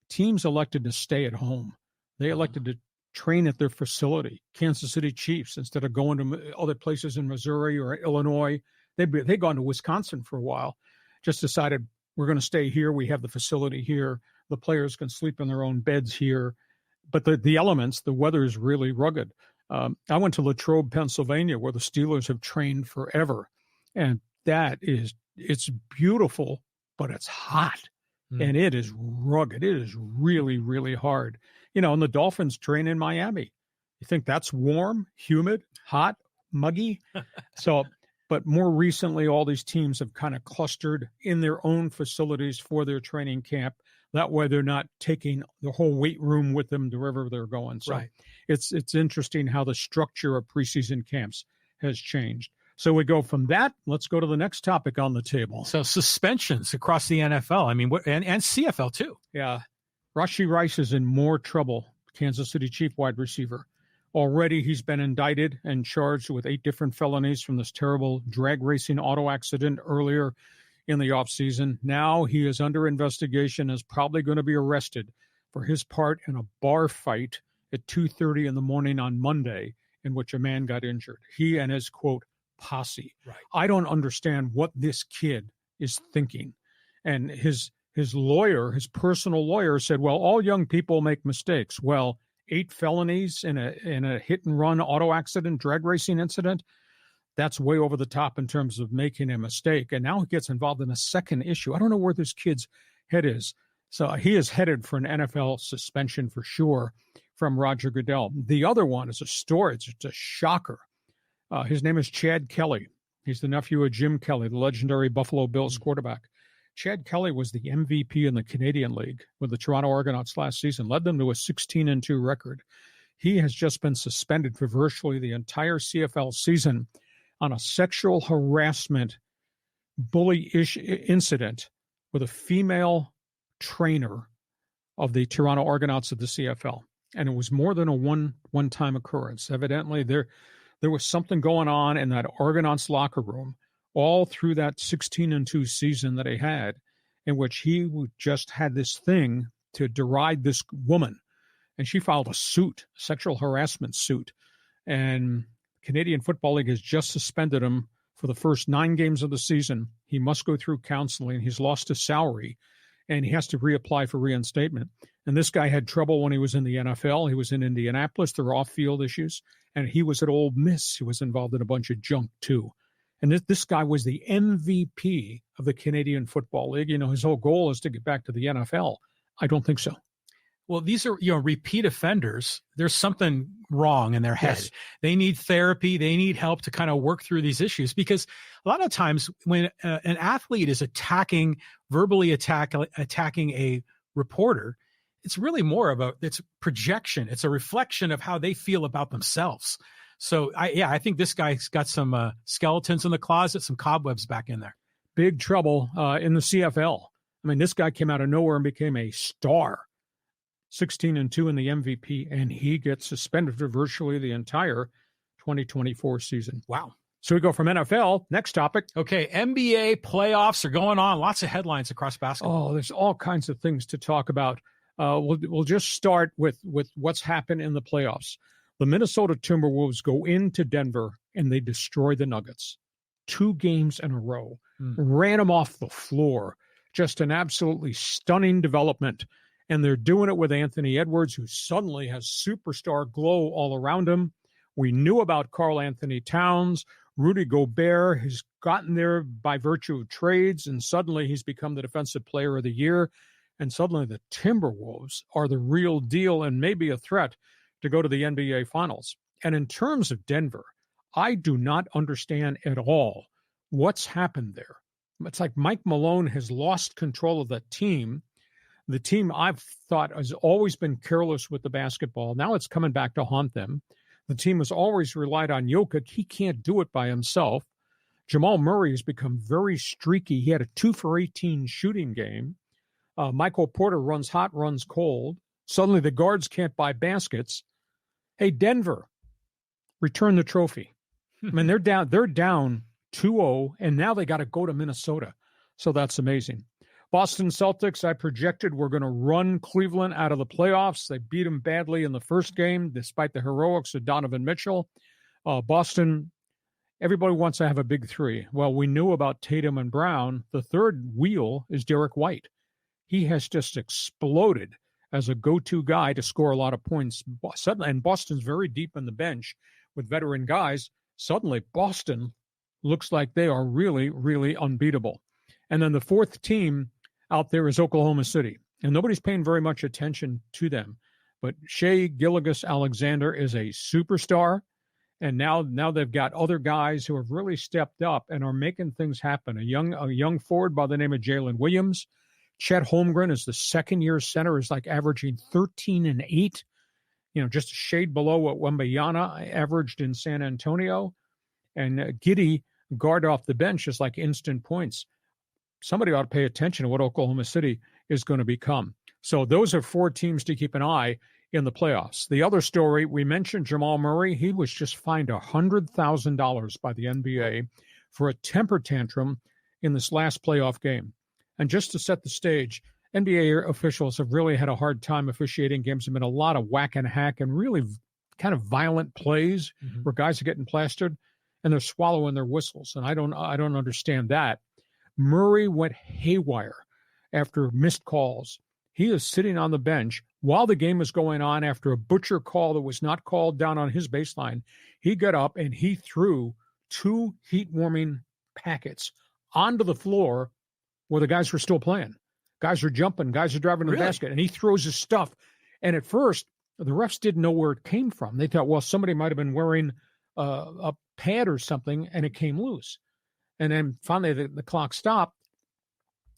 Speaker 2: teams elected to stay at home. They elected to train at their facility. Kansas City Chiefs, instead of going to other places in Missouri or Illinois, they'd gone to Wisconsin for a while, just decided we're going to stay here. We have the facility here. The players can sleep in their own beds here. But the elements, the weather is really rugged. I went to Latrobe, Pennsylvania, where the Steelers have trained forever. And it's beautiful, but it's hot. And it is rugged. It is really, really hard. And the Dolphins train in Miami. You think that's warm, humid, hot, muggy? But more recently, all these teams have kind of clustered in their own facilities for their training camp. That way they're not taking the whole weight room with them to wherever they're going. So it's interesting how the structure of preseason camps has changed. So we go from that. Let's go to the next topic on the table.
Speaker 3: So suspensions across the NFL. I mean, and CFL too.
Speaker 2: Yeah. Rashee Rice is in more trouble, Kansas City Chief wide receiver. Already he's been indicted and charged with 8 different felonies from this terrible drag racing auto accident earlier in the offseason. Now he is under investigation, is probably going to be arrested for his part in a bar fight at 2:30 in the morning on Monday in which a man got injured. He and his, quote, posse. Right. I don't understand what this kid is thinking. And his lawyer, his personal lawyer, said, well, all young people make mistakes. Well, 8 felonies in a hit and run auto accident, drag racing incident, that's way over the top in terms of making a mistake. And now he gets involved in a second issue. I don't know where this kid's head is. So he is headed for an NFL suspension for sure from Roger Goodell. The other one is a story. It's a shocker. His name is Chad Kelly. He's the nephew of Jim Kelly, the legendary Buffalo Bills quarterback. Chad Kelly was the MVP in the Canadian League with the Toronto Argonauts last season, led them to a 16-2 record. He has just been suspended for virtually the entire CFL season on a sexual harassment bully-ish incident with a female trainer of the Toronto Argonauts of the CFL. And it was more than a one-time occurrence. Evidently, there was something going on in that Argonauts locker room all through that 16-2 season that he had, in which he just had this thing to deride this woman. And she filed a suit, a sexual harassment suit. And Canadian Football League has just suspended him for the first 9 games of the season. He must go through counseling. He's lost his salary, and he has to reapply for reinstatement. And this guy had trouble when he was in the NFL. He was in Indianapolis. There were off-field issues. And he was at Ole Miss. He was involved in a bunch of junk, too. And this guy was the MVP of the Canadian Football League. His whole goal is to get back to the NFL. I don't think so.
Speaker 3: Well, these are, repeat offenders. There's something wrong in their head.
Speaker 2: Yes.
Speaker 3: They need therapy. They need help to kind of work through these issues, because a lot of times when an athlete is verbally attacking a reporter, it's really more it's projection. It's a reflection of how they feel about themselves. So I think this guy's got some skeletons in the closet, some cobwebs back in there.
Speaker 2: Big trouble in the CFL. I mean, this guy came out of nowhere and became a star. 16-2 in the MVP, and he gets suspended for virtually the entire 2024 season.
Speaker 3: Wow.
Speaker 2: So we go from NFL. Next topic.
Speaker 3: Okay, NBA playoffs are going on. Lots of headlines across basketball.
Speaker 2: Oh, there's all kinds of things to talk about. We'll just start with what's happened in the playoffs. The Minnesota Timberwolves go into Denver, and they destroy the Nuggets. 2 games in a row. Ran them off the floor. Just an absolutely stunning development. And they're doing it with Anthony Edwards, who suddenly has superstar glow all around him. We knew about Karl Anthony Towns. Rudy Gobert has gotten there by virtue of trades, and suddenly he's become the Defensive Player of the Year. And suddenly the Timberwolves are the real deal and maybe a threat to go to the NBA Finals. And in terms of Denver, I do not understand at all what's happened there. It's like Mike Malone has lost control of that team. The team I've thought has always been careless with the basketball. Now it's coming back to haunt them. The team has always relied on Jokic. He can't do it by himself. Jamal Murray has become very streaky. He had a 2-for-18 shooting game. Michael Porter runs hot, runs cold. Suddenly the guards can't buy baskets. Hey, Denver, return the trophy. I mean, they're down 2-0, and now they got to go to Minnesota. So that's amazing. Boston Celtics, I projected, were going to run Cleveland out of the playoffs. They beat them badly in the first game, despite the heroics of Donovan Mitchell. Boston, everybody wants to have a big 3. Well, we knew about Tatum and Brown. The third wheel is Derek White. He has just exploded as a go-to guy to score a lot of points. And Boston's very deep in the bench with veteran guys. Suddenly, Boston looks like they are really, really unbeatable. And then the fourth team out there is Oklahoma City. And nobody's paying very much attention to them. But Shai Gilgeous-Alexander is a superstar. And now they've got other guys who have really stepped up and are making things happen. A young forward by the name of Jalen Williams. Chet Holmgren is the second-year center, is like averaging 13 and 8. Just a shade below what Wembanyama averaged in San Antonio. And Giddey, guard off the bench, is like instant points. Somebody ought to pay attention to what Oklahoma City is going to become. So those are 4 teams to keep an eye in the playoffs. The other story, we mentioned Jamal Murray. He was just fined $100,000 by the NBA for a temper tantrum in this last playoff game. And just to set the stage, NBA officials have really had a hard time officiating games. There have been a lot of whack and hack and really kind of violent plays where guys are getting plastered and they're swallowing their whistles. And I don't understand that. Murray went haywire after missed calls. He is sitting on the bench while the game is going on after a butcher call that was not called down on his baseline. He got up and he threw 2 heat warming packets onto the floor where the guys were still playing. Guys are jumping, guys are driving to the basket, and he throws his stuff. And at first, the refs didn't know where it came from. They thought, well, somebody might have been wearing a pad or something, and it came loose. And then finally the clock stopped,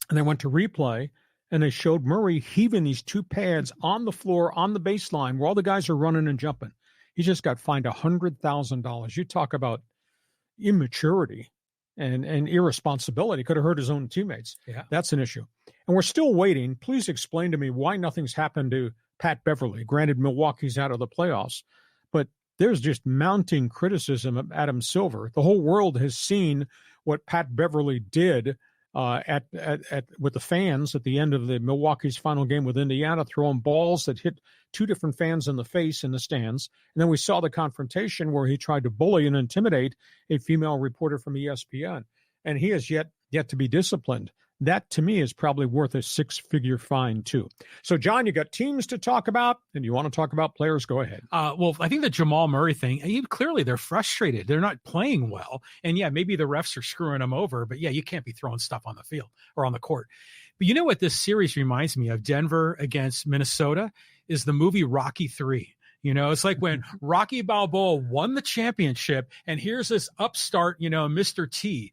Speaker 2: and they went to replay, and they showed Murray heaving these 2 pads on the floor, on the baseline, where all the guys are running and jumping. He just got fined $100,000. You talk about immaturity and irresponsibility. Could have hurt his own teammates. Yeah. That's an issue. And we're still waiting. Please explain to me why nothing's happened to Pat Beverley. Granted, Milwaukee's out of the playoffs, but there's just mounting criticism of Adam Silver. The whole world has seen what Pat Beverley did with the fans at the end of the Milwaukee's final game with Indiana, throwing balls that hit 2 different fans in the face in the stands. And then we saw the confrontation where he tried to bully and intimidate a female reporter from ESPN. And he has yet to be disciplined. that to me is probably worth a six-figure fine too. So, John, you got teams to talk about, and you want to talk about players? Go ahead.
Speaker 3: Well, I think the Jamal Murray thing, clearly they're frustrated. They're not playing well. And yeah, maybe the refs are screwing them over, but yeah, you can't be throwing stuff on the field or on the court. But you know what this series reminds me of? Denver against Minnesota is the movie Rocky III. It's like when Rocky Balboa won the championship, and here's this upstart, Mr. T,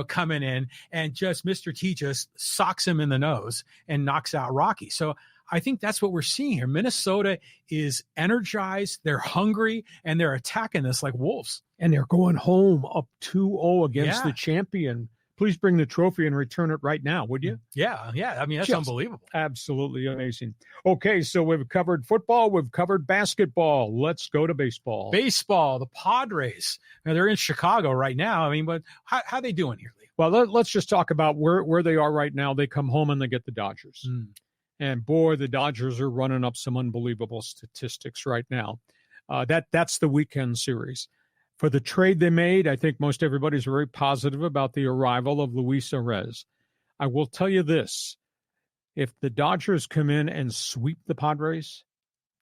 Speaker 3: coming in, and just Mr. T just socks him in the nose and knocks out Rocky. So I think that's what we're seeing here. Minnesota is energized, they're hungry, and they're attacking this like wolves.
Speaker 2: And they're going home up 2-0 against the champion. Please bring the trophy and return it right now, would you?
Speaker 3: Yeah. I mean, that's just unbelievable.
Speaker 2: Absolutely amazing. Okay, so we've covered football. We've covered basketball. Let's go to baseball.
Speaker 3: Baseball, the Padres. Now, they're in Chicago right now. I mean, but how are they doing here, Lee?
Speaker 2: Well, let's just talk about where they are right now. They come home and they get the Dodgers. And, boy, the Dodgers are running up some unbelievable statistics right now. That's the weekend series. For the trade they made, I think most everybody's very positive about the arrival of Luis Arraez. I will tell you this. If the Dodgers come in and sweep the Padres,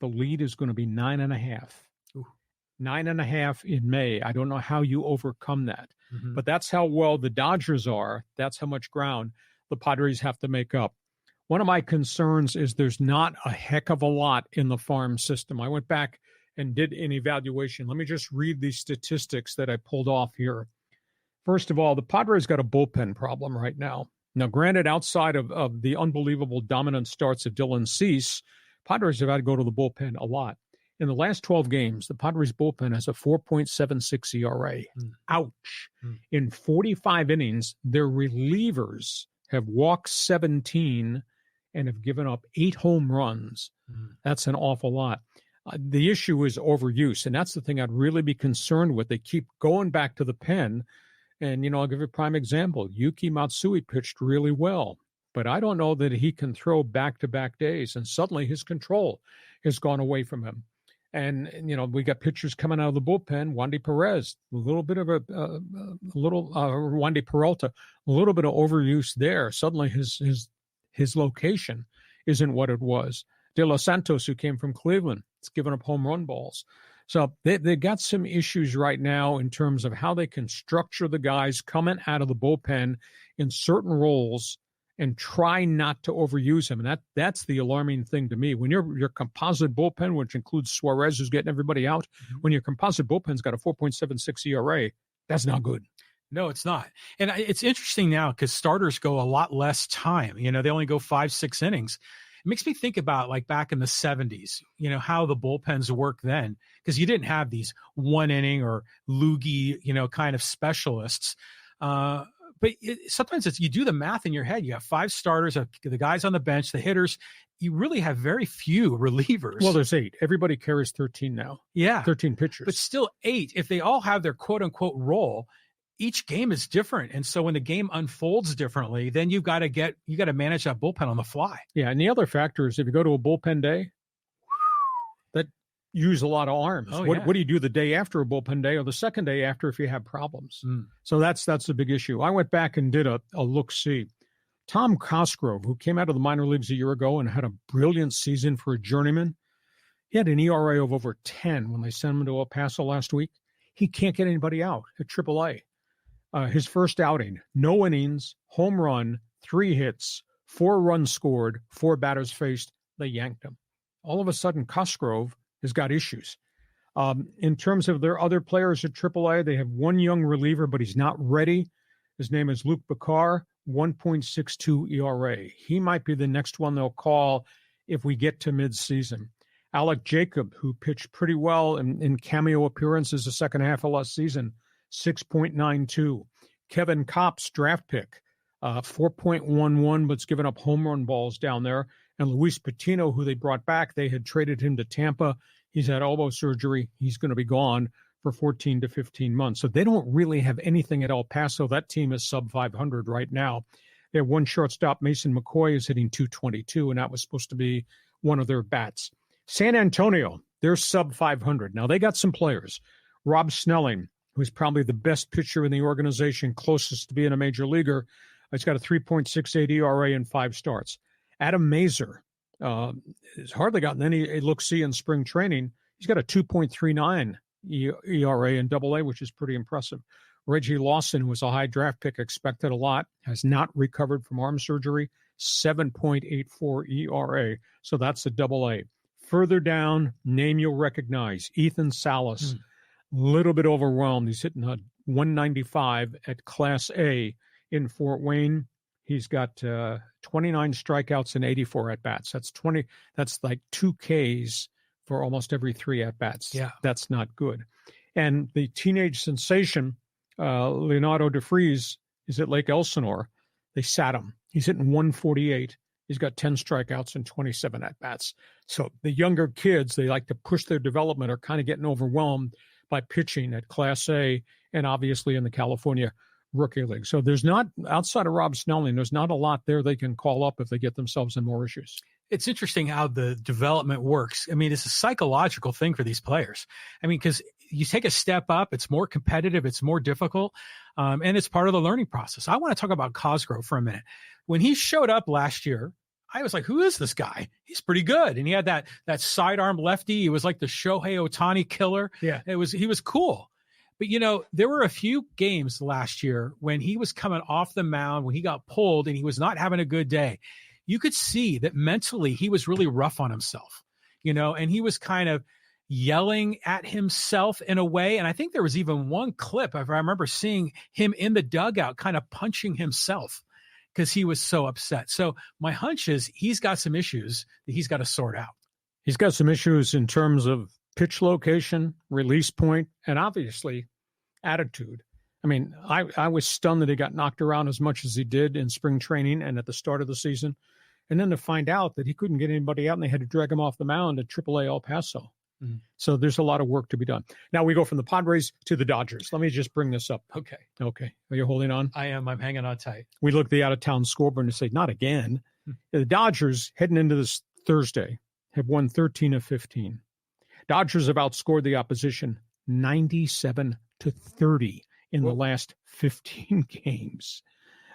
Speaker 2: the lead is going to be 9.5. 9.5 in May. I don't know how you overcome that. But that's how well the Dodgers are. That's how much ground the Padres have to make up. One of my concerns is there's not a heck of a lot in the farm system. I went back and did an evaluation. Let me just read these statistics that I pulled off here. First of all, the Padres got a bullpen problem right now. Now, granted, outside of the unbelievable dominant starts of Dylan Cease, Padres have had to go to the bullpen a lot. In the last 12 games, the Padres bullpen has a 4.76 ERA. Ouch. In 45 innings, their relievers have walked 17 and have given up 8 home runs. That's an awful lot. The issue is overuse, and that's the thing I'd really be concerned with. They keep going back to the pen, and, I'll give you a prime example. Yuki Matsui pitched really well, but I don't know that he can throw back-to-back days, and suddenly his control has gone away from him. And, we got pitchers coming out of the bullpen. Wandy Perez, a little bit of Wandy Peralta, a little bit of overuse there. Suddenly his location isn't what it was. De Los Santos, who came from Cleveland, it's given up home run balls. So they got some issues right now in terms of how they can structure the guys coming out of the bullpen in certain roles and try not to overuse him. And that's the alarming thing to me. When your composite bullpen, which includes Suarez, who's getting everybody out, when your composite bullpen's got a 4.76 ERA, that's not good.
Speaker 3: No, it's not. And it's interesting now because starters go a lot less time. They only go 5-6 innings. It makes me think about like back in the 70s, how the bullpens work then, because you didn't have these 1 inning or loogie, kind of specialists. But sometimes you do the math in your head. You have 5 starters, the guys on the bench, the hitters. You really have very few relievers.
Speaker 2: Well, there's 8. Everybody carries 13 now.
Speaker 3: Yeah.
Speaker 2: 13 pitchers.
Speaker 3: But still 8. If they all have their quote unquote role, each game is different. And so when the game unfolds differently, then you got to manage that bullpen on the fly.
Speaker 2: Yeah. And the other factor is if you go to a bullpen day, that use a lot of arms. What do you do the day after a bullpen day or the second day after if you have problems? So that's a big issue. I went back and did a look-see. Tom Cosgrove, who came out of the minor leagues a year ago and had a brilliant season for a journeyman, he had an ERA of over 10 when they sent him to El Paso last week. He can't get anybody out at AAA. His first outing, no innings, home run, 3 hits, 4 runs scored, 4 batters faced. They yanked him. All of a sudden, Cosgrove has got issues. In terms of their other players at AAA, they have 1 young reliever, but he's not ready. His name is Luke Bakar, 1.62 ERA. He might be the next one they'll call if we get to midseason. Alec Jacob, who pitched pretty well in cameo appearances the second half of last season, 6.92. Kevin Kopp's draft pick, 4.11, but's given up home run balls down there. And Luis Patino, who they brought back, they had traded him to Tampa. He's had elbow surgery. He's going to be gone for 14 to 15 months. So they don't really have anything at El Paso. That team is sub 500 right now. They have 1 shortstop, Mason McCoy, is hitting 222, and that was supposed to be one of their bats. San Antonio, they're sub 500. Now, they got some players. Rob Snelling, who's probably the best pitcher in the organization, closest to being a major leaguer, He's got a 3.68 ERA in 5 starts. Adam Mazur has hardly gotten any look-see in spring training. He's got a 2.39 ERA in AA, which is pretty impressive. Reggie Lawson, who was a high draft pick, expected a lot, has not recovered from arm surgery, 7.84 ERA. So that's a AA. Further down, name you'll recognize, Ethan Salas. Little bit overwhelmed. He's hitting a 195 at Class A in Fort Wayne. He's got 29 strikeouts and 84 at-bats. That's like 2 Ks for almost every 3 at-bats.
Speaker 3: Yeah.
Speaker 2: That's not good. And the teenage sensation, Leonardo DeFries, is at Lake Elsinore. They sat him. He's hitting 148. He's got 10 strikeouts and 27 at-bats. So the younger kids, they like to push their development, are kind of getting overwhelmed by pitching at Class A and obviously in the California Rookie League. So there's not, outside of Rob Snelling, there's not a lot there they can call up if they get themselves in more issues.
Speaker 3: It's interesting how the development works. I mean, it's a psychological thing for these players. I mean, because you take a step up, it's more competitive, it's more difficult, and it's part of the learning process. I want to talk about Cosgrove for a minute. When he showed up last year, I was like, who is this guy? He's pretty good. And he had that sidearm lefty. He was like the Shohei Ohtani killer.
Speaker 2: Yeah.
Speaker 3: He was cool. But, there were a few games last year when he was coming off the mound, when he got pulled and he was not having a good day. You could see that mentally he was really rough on himself, and he was kind of yelling at himself in a way. And I think there was even one clip, I remember seeing him in the dugout kind of punching himself because he was so upset. So my hunch is he's got some issues that he's got to sort out.
Speaker 2: He's got some issues in terms of pitch location, release point, and obviously attitude. I mean, I was stunned that he got knocked around as much as he did in spring training and at the start of the season. And then to find out that he couldn't get anybody out and they had to drag him off the mound at AAA El Paso. So there's a lot of work to be done. Now we go from the Padres to the Dodgers. Let me just bring this up.
Speaker 3: Okay.
Speaker 2: Are you holding on?
Speaker 3: I am. I'm hanging on tight.
Speaker 2: We look at the out-of-town scoreboard and say, not again. The Dodgers, heading into this Thursday, have won 13 of 15. Dodgers have outscored the opposition 97-30 in the last 15 games.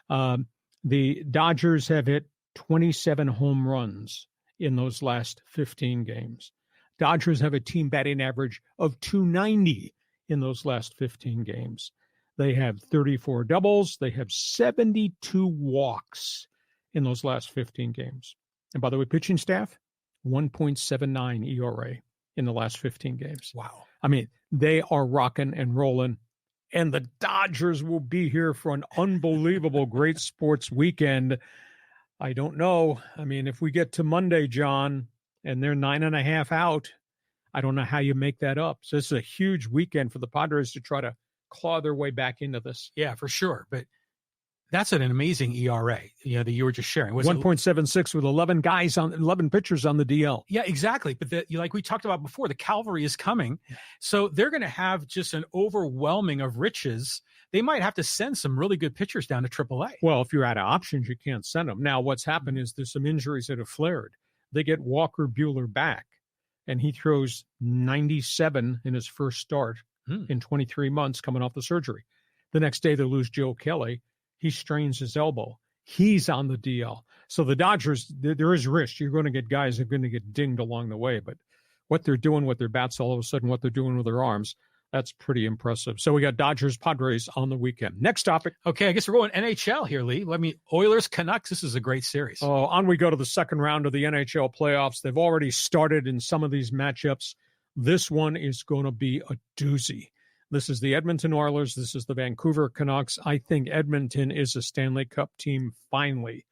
Speaker 2: The Dodgers have hit 27 home runs in those last 15 games. Dodgers have a team batting average of .290 in those last 15 games. They have 34 doubles. They have 72 walks in those last 15 games. And by the way, pitching staff, 1.79 ERA in the last 15 games.
Speaker 3: Wow.
Speaker 2: I mean, they are rocking and rolling. And the Dodgers will be here for an unbelievable great sports weekend. I don't know. I mean, if we get to Monday, John, and they're 9.5 out, I don't know how you make that up. So this is a huge weekend for the Padres to try to claw their way back into this.
Speaker 3: Yeah, for sure. But that's an amazing ERA, that you were just sharing.
Speaker 2: 1.76 with 11 pitchers on the DL.
Speaker 3: Yeah, exactly. But like we talked about before, the cavalry is coming. Yeah. So they're going to have just an overwhelming of riches. They might have to send some really good pitchers down to AAA.
Speaker 2: Well, if you're out of options, you can't send them. Now, what's happened is there's some injuries that have flared. They get Walker Buehler back, and he throws 97 in his first start in 23 months coming off the surgery. The next day, they lose Joe Kelly. He strains his elbow. He's on the DL. So the Dodgers, there is risk. You're going to get guys that are going to get dinged along the way. But what they're doing with their bats all of a sudden, what they're doing with their arms, that's pretty impressive. So we got Dodgers, Padres on the weekend. Next topic.
Speaker 3: Okay, I guess we're going NHL here, Lee. Oilers, Canucks. This is a great series.
Speaker 2: Oh, on we go to the second round of the NHL playoffs. They've already started in some of these matchups. This one is going to be a doozy. This is the Edmonton Oilers. This is the Vancouver Canucks. I think Edmonton is a Stanley Cup team finally.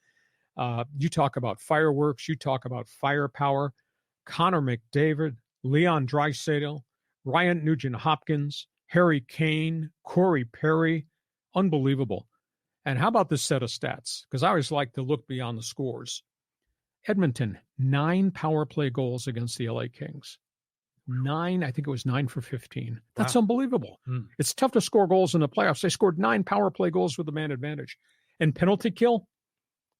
Speaker 2: You talk about fireworks. You talk about firepower. Connor McDavid, Leon Draisaitl, Ryan Nugent-Hopkins, Harry Kane, Corey Perry. Unbelievable. And how about this set of stats? Because I always like to look beyond the scores. Edmonton, 9 power play goals against the LA Kings. 9, I think it was 9 for 15. That's unbelievable. It's tough to score goals in the playoffs. They scored 9 power play goals with the man advantage. And penalty kill,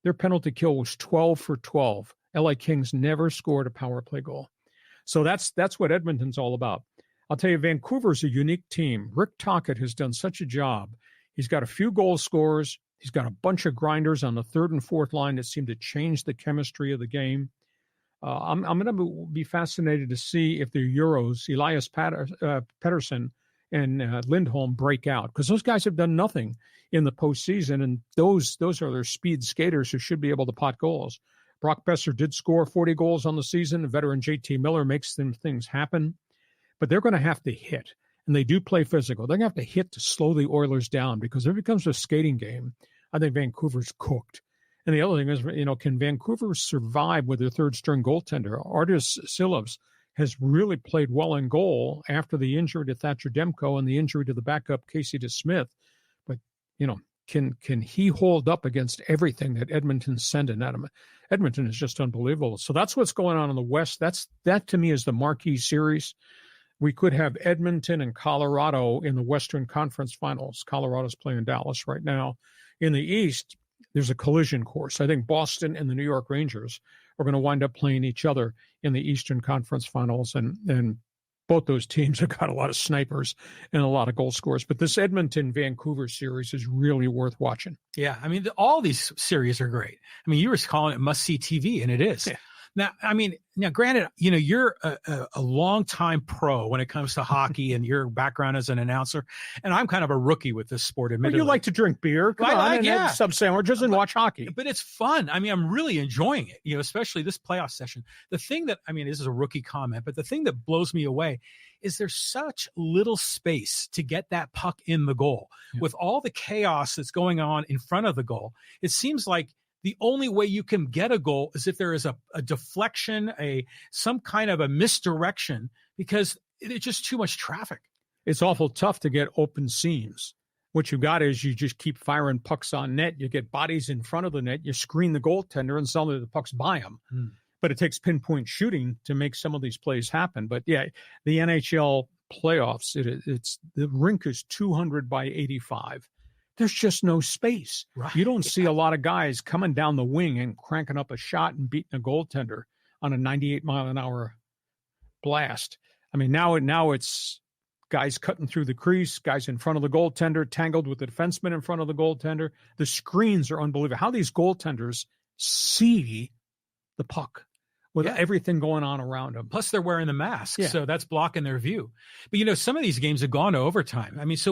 Speaker 2: their penalty kill was 12 for 12. LA Kings never scored a power play goal. So that's what Edmonton's all about. I'll tell you, Vancouver's a unique team. Rick Tocchet has done such a job. He's got a few goal scorers. He's got a bunch of grinders on the third and fourth line that seem to change the chemistry of the game. I'm going to be fascinated to see if the Euros, Elias Pettersson and Lindholm, break out, because those guys have done nothing in the postseason, and those are their speed skaters who should be able to pot goals. Brock Besser did score 40 goals on the season. Veteran JT Miller makes them things happen, but they're going to have to hit, and they do play physical. They're going to have to hit to slow the Oilers down, because if it becomes a skating game, I think Vancouver's cooked. And the other thing is, can Vancouver survive with their third-string goaltender? Artis Silovs has really played well in goal after the injury to Thatcher Demko and the injury to the backup Casey DeSmith. But, can he hold up against everything that Edmonton's sending at him? Edmonton is just unbelievable. So that's what's going on in the West. That to me is the marquee series. We could have Edmonton and Colorado in the Western Conference Finals. Colorado's playing Dallas right now. In the East, there's a collision course. I think Boston and the New York Rangers are going to wind up playing each other in the Eastern Conference Finals, and both those teams have got a lot of snipers and a lot of goal scorers. But this Edmonton-Vancouver series is really worth watching.
Speaker 3: Yeah, I mean, all these series are great. I mean, you were calling it must-see TV, and it is. Yeah. Now, granted, you're a long-time pro when it comes to hockey and your background as an announcer, and I'm kind of a rookie with this sport, admittedly.
Speaker 2: Well, you like to drink beer, have sub sandwiches and watch hockey.
Speaker 3: But it's fun. I mean, I'm really enjoying it, especially this playoff session. The thing that, this is a rookie comment, but the thing that blows me away is there's such little space to get that puck in the goal. Yeah. With all the chaos that's going on in front of the goal, it seems like the only way you can get a goal is if there is a deflection, some kind of a misdirection, because it's just too much traffic.
Speaker 2: It's awful tough to get open seams. What you got is you just keep firing pucks on net. You get bodies in front of the net. You screen the goaltender, and suddenly the puck's by him. But it takes pinpoint shooting to make some of these plays happen. But yeah, the NHL playoffs, it's the rink is 200 by 85. There's just no space.
Speaker 3: Right.
Speaker 2: You don't see a lot of guys coming down the wing and cranking up a shot and beating a goaltender on a 98-mile-an-hour blast. I mean, now it's guys cutting through the crease, guys in front of the goaltender, tangled with the defenseman in front of the goaltender. The screens are unbelievable. How these goaltenders see the puck with everything going on around them.
Speaker 3: Plus, they're wearing the mask, so that's blocking their view. But, some of these games have gone to overtime. I mean, so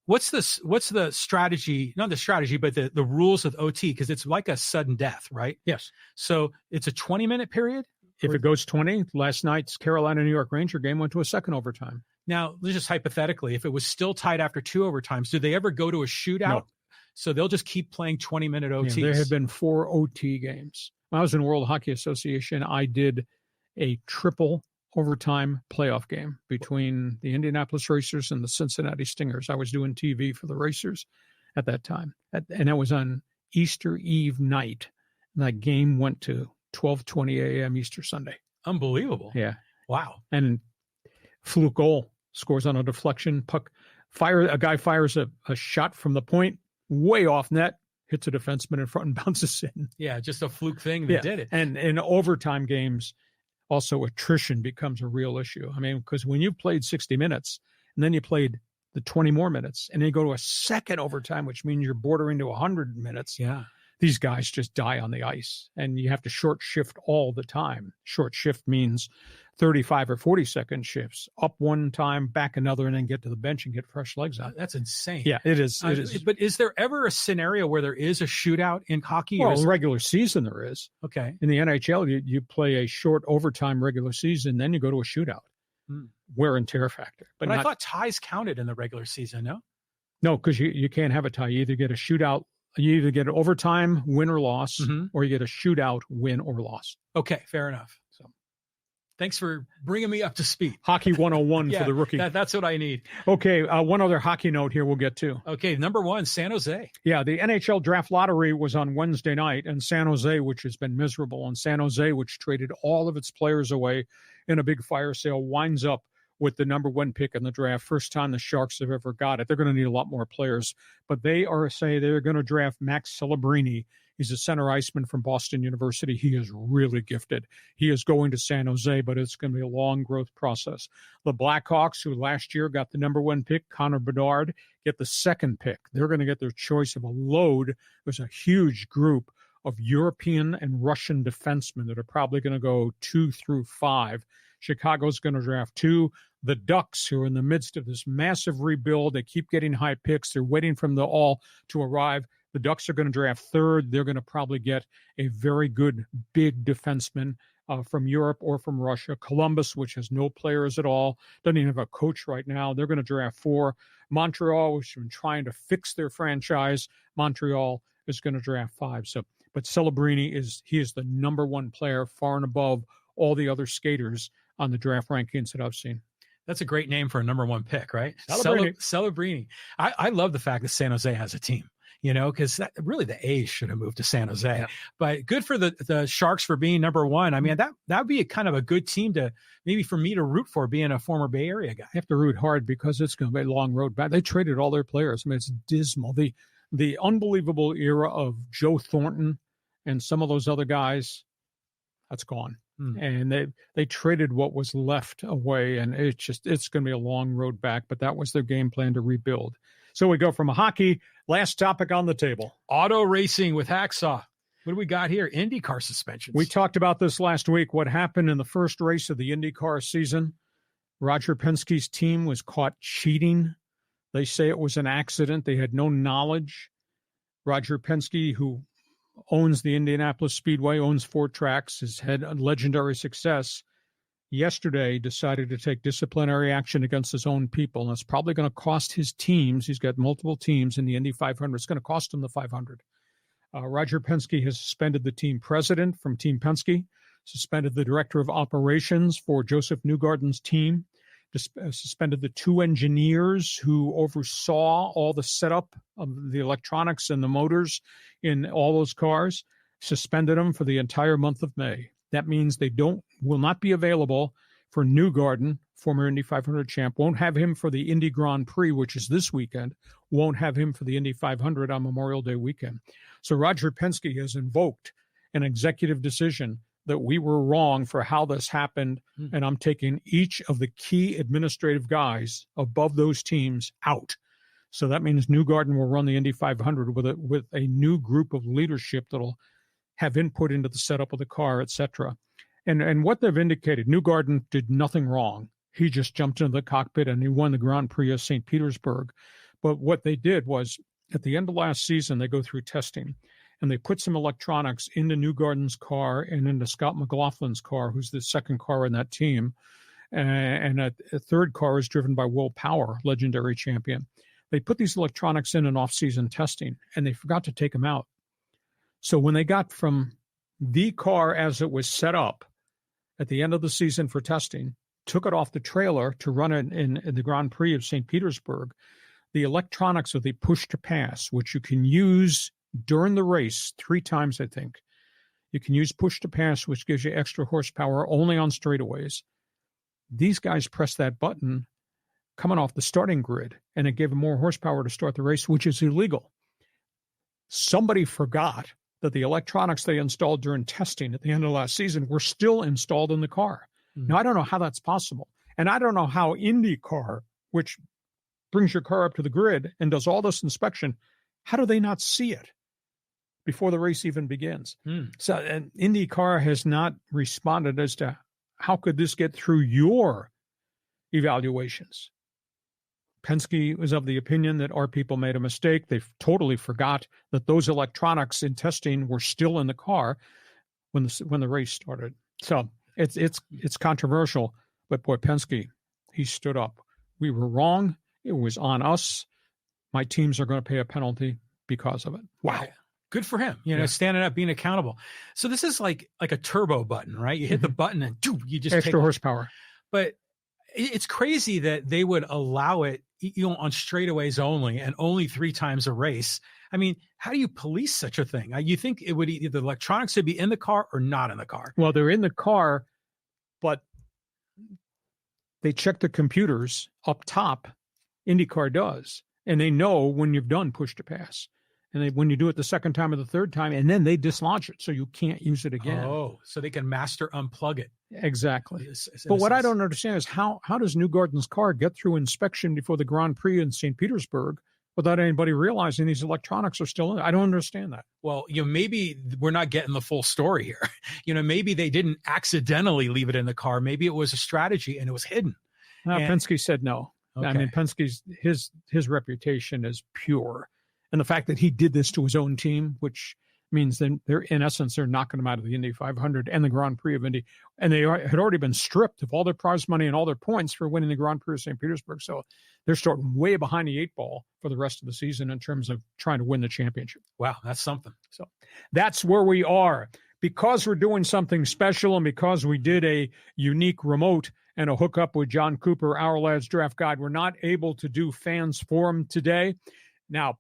Speaker 3: what's the strategy, not the strategy, but the rules of OT? Because it's like a sudden death, right?
Speaker 2: Yes.
Speaker 3: So it's a 20-minute period?
Speaker 2: If it goes 20, last night's Carolina-New York Ranger game went to a second overtime.
Speaker 3: Now, just hypothetically, if it was still tied after two overtimes, do they ever go to a shootout?
Speaker 2: No.
Speaker 3: So they'll just keep playing 20-minute OTs?
Speaker 2: Yeah, there have been 4 OT games. When I was in World Hockey Association, I did a triple overtime playoff game between the Indianapolis Racers and the Cincinnati Stingers. I was doing TV for the Racers at that time. And that was on Easter Eve night. And that game went to 12:20 a.m. Easter Sunday.
Speaker 3: Unbelievable.
Speaker 2: Yeah.
Speaker 3: Wow.
Speaker 2: And fluke goal, scores on a deflection. A guy fires a shot from the point, way off net, hits a defenseman in front and bounces in.
Speaker 3: Yeah, just a fluke thing that did it.
Speaker 2: And in overtime games, also attrition becomes a real issue. I mean, because when you played 60 minutes and then you played the 20 more minutes and then you go to a second overtime, which means you're bordering to 100 minutes.
Speaker 3: Yeah.
Speaker 2: These guys just die on the ice, and you have to short shift all the time. Short shift means 35 or 40-second shifts, up one time, back another, and then get to the bench and get fresh legs on.
Speaker 3: That's insane.
Speaker 2: Yeah, it is.
Speaker 3: But is there ever a scenario where there is a shootout in hockey?
Speaker 2: Well, in regular season there is.
Speaker 3: Okay.
Speaker 2: In the NHL, you play a short overtime regular season, then you go to a shootout. Wear and tear factor.
Speaker 3: But I thought ties counted in the regular season, no?
Speaker 2: No, because you can't have a tie. You either get a shootout. You either get an overtime win or loss, or you get a shootout win or loss.
Speaker 3: Okay, fair enough. So, thanks for bringing me up to speed.
Speaker 2: Hockey 101 for the rookie.
Speaker 3: That's what I need.
Speaker 2: Okay, one other hockey note here we'll get to.
Speaker 3: Okay, number 1, San Jose.
Speaker 2: Yeah, the NHL Draft Lottery was on Wednesday night, and San Jose, which has been miserable, and San Jose, which traded all of its players away in a big fire sale, winds up with the number 1 pick in the draft. First time the Sharks have ever got it. They're going to need a lot more players, but they're going to draft Max Celebrini He's a center iceman from Boston University. He is really gifted. He is going to San Jose, but it's going to be a long growth process. The Blackhawks, who last year got the number 1 pick, Connor Bedard, get the 2nd pick. They're going to get their choice of a load. There's a huge group of European and Russian defensemen that are probably going to go 2 through 5. Chicago's going to draft 2. The Ducks, who are in the midst of this massive rebuild, they keep getting high picks. They're waiting for them all to arrive. The Ducks are going to draft 3rd. They're going to probably get a very good big defenseman from Europe or from Russia. Columbus, which has no players at all, doesn't even have a coach right now. They're going to draft 4. Montreal, which has been trying to fix their franchise, Montreal is going to draft 5. But Celebrini is the number 1 player, far and above all the other skaters on the draft rankings that I've seen.
Speaker 3: That's a great name for a number 1 pick, right? Celebrini. I love the fact that San Jose has a team, because really the A's should have moved to San Jose. Yeah. But good for the Sharks for being number 1. I mean, that would be a kind of a good team to maybe for me to root for, being a former Bay Area guy.
Speaker 2: I have to root hard because it's going to be a long road back. They traded all their players. I mean, it's dismal. The unbelievable era of Joe Thornton and some of those other guys, that's gone. And they traded what was left away, and it's going to be a long road back, but that was their game plan to rebuild. So we go from hockey, last topic on the table.
Speaker 3: Auto racing with Hacksaw. What do we got here? IndyCar suspensions.
Speaker 2: We talked about this last week, what happened in the first race of the IndyCar season. Roger Penske's team was caught cheating. They say it was an accident. They had no knowledge. Roger Penske, who owns the Indianapolis Speedway, owns 4 tracks, has had a legendary success, yesterday decided to take disciplinary action against his own people. And it's probably going to cost his teams. He's got multiple teams in the Indy 500. It's going to cost him the 500. Roger Penske has suspended the team president from Team Penske, suspended the director of operations for Joseph Newgarden's team, suspended the 2 engineers who oversaw all the setup of the electronics and the motors in all those cars, suspended them for the entire month of May. That means they will not be available for Newgarden, former Indy 500 champ, won't have him for the Indy Grand Prix, which is this weekend, won't have him for the Indy 500 on Memorial Day weekend. So Roger Penske has invoked an executive decision that we were wrong for how this happened, and I'm taking each of the key administrative guys above those teams out. So that means Newgarden will run the Indy 500 with a new group of leadership that'll have input into the setup of the car, etc. And what they've indicated, Newgarden did nothing wrong. He just jumped into the cockpit and he won the Grand Prix of St. Petersburg. But what they did was, at the end of last season, they go through testing, and they put some electronics into Newgarden's car and into Scott McLaughlin's car, who's the second car in that team. And a third car is driven by Will Power, legendary champion. They put these electronics in off-season testing, and they forgot to take them out. So when they got from the car as it was set up at the end of the season for testing, took it off the trailer to run it in the Grand Prix of St. Petersburg, the electronics of the push-to-pass, which you can use during the race 3 times, I think. You can use push-to-pass, which gives you extra horsepower only on straightaways. These guys pressed that button coming off the starting grid, and it gave them more horsepower to start the race, which is illegal. Somebody forgot that the electronics they installed during testing at the end of last season were still installed in the car. Now, I don't know how that's possible. And I don't know how IndyCar, which brings your car up to the grid and does all this inspection, how do they not see it before the race even begins? So and IndyCar has not responded as to how could this get through your evaluations. Penske was of the opinion that our people made a mistake. They totally forgot that those electronics in testing were still in the car when the race started. So it's controversial, but boy, Penske, he stood up. We were wrong. It was on us. My teams are going to pay a penalty because of it. Wow.
Speaker 3: Good for him, standing up, being accountable. So this is like a turbo button, right? You hit the button and you just
Speaker 2: extra horsepower.
Speaker 3: But it's crazy that they would allow it, on straightaways only, and only 3 times a race. I mean, how do you police such a thing? You think it would either the electronics would be in the car or not in the car?
Speaker 2: Well, they're in the car, but they check the computers up top. IndyCar does, and they know when you've done push to pass. And when you do it the second time or the third time, and then they dislodge it, so you can't use it again.
Speaker 3: Oh, so they can master unplug it.
Speaker 2: Exactly. But what I don't understand is how does Newgarden's car get through inspection before the Grand Prix in St. Petersburg without anybody realizing these electronics are still in it? I don't understand that.
Speaker 3: Well, maybe we're not getting the full story here. Maybe they didn't accidentally leave it in the car. Maybe it was a strategy and it was hidden.
Speaker 2: Penske said no. Okay. I mean, Penske's his reputation is pure. And the fact that he did this to his own team, which means then they're knocking him out of the Indy 500 and the Grand Prix of Indy. And they had already been stripped of all their prize money and all their points for winning the Grand Prix of St. Petersburg. So they're starting way behind the 8 ball for the rest of the season in terms of trying to win the championship.
Speaker 3: Wow, that's something.
Speaker 2: So that's where we are. Because we're doing something special and because we did a unique remote and a hookup with Jon Cooper, Ourlads Draft Guide, we're not able to do Fans Forum today. Now,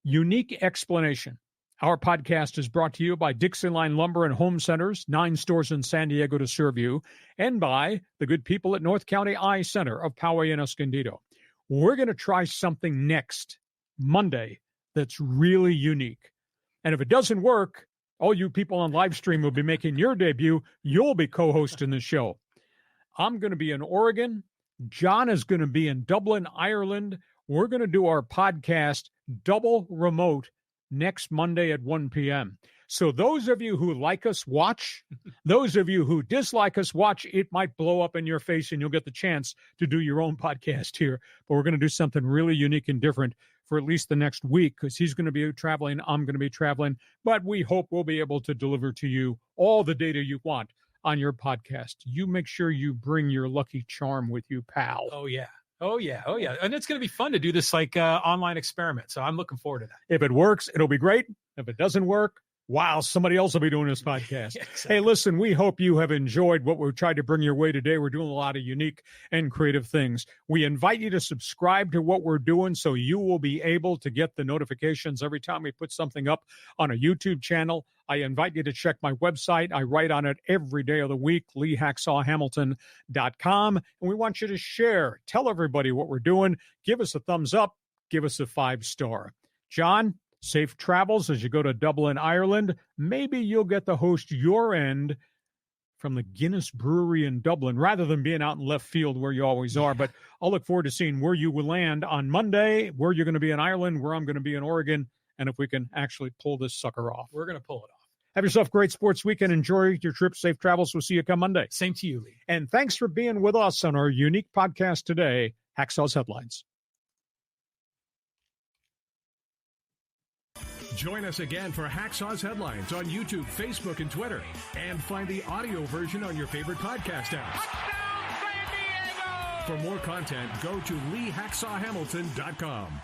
Speaker 2: unique explanation. Our podcast is brought to you by DIXIELINE Lumber and Home Centers, 9 stores in San Diego to serve you, and by the good people at North County Eye Center of Poway and Escondido. We're going to try something next Monday that's really unique. And if it doesn't work, all you people on live stream will be making your debut. You'll be co-hosting the show. I'm going to be in Oregon. John is going to be in Dublin, Ireland. We're going to do our podcast double remote next Monday at 1 p.m. So those of you who like us, watch. Those of you who dislike us, watch. It might blow up in your face and you'll get the chance to do your own podcast here. But we're going to do something really unique and different for at least the next week because he's going to be traveling. I'm going to be traveling. But we hope we'll be able to deliver to you all the data you want on your podcast. You make sure you bring your lucky charm with you, pal.
Speaker 3: Oh, yeah. And it's going to be fun to do this online experiment. So I'm looking forward to that.
Speaker 2: If it works, it'll be great. If it doesn't work, wow, somebody else will be doing this podcast. Exactly. Hey, listen, we hope you have enjoyed what we've tried to bring your way today. We're doing a lot of unique and creative things. We invite you to subscribe to what we're doing so you will be able to get the notifications every time we put something up on a YouTube channel. I invite you to check my website. I write on it every day of the week, LeeHacksawHamilton.com. And we want you to share. Tell everybody what we're doing. Give us a thumbs up. Give us a 5-star. John, safe travels as you go to Dublin, Ireland. Maybe you'll get to host your end from the Guinness Brewery in Dublin rather than being out in left field where you always are. But I'll look forward to seeing where you will land on Monday, where you're going to be in Ireland, where I'm going to be in Oregon, and if we can actually pull this sucker off.
Speaker 3: We're going to pull it off.
Speaker 2: Have yourself a great sports weekend. Enjoy your trip. Safe travels. We'll see you come Monday.
Speaker 3: Same to you, Lee.
Speaker 2: And thanks for being with us on our unique podcast today, Hacksaw's Headlines.
Speaker 1: Join us again for Hacksaw's Headlines on YouTube, Facebook, and Twitter. And find the audio version on your favorite podcast apps. For more content, go to LeeHacksawHamilton.com.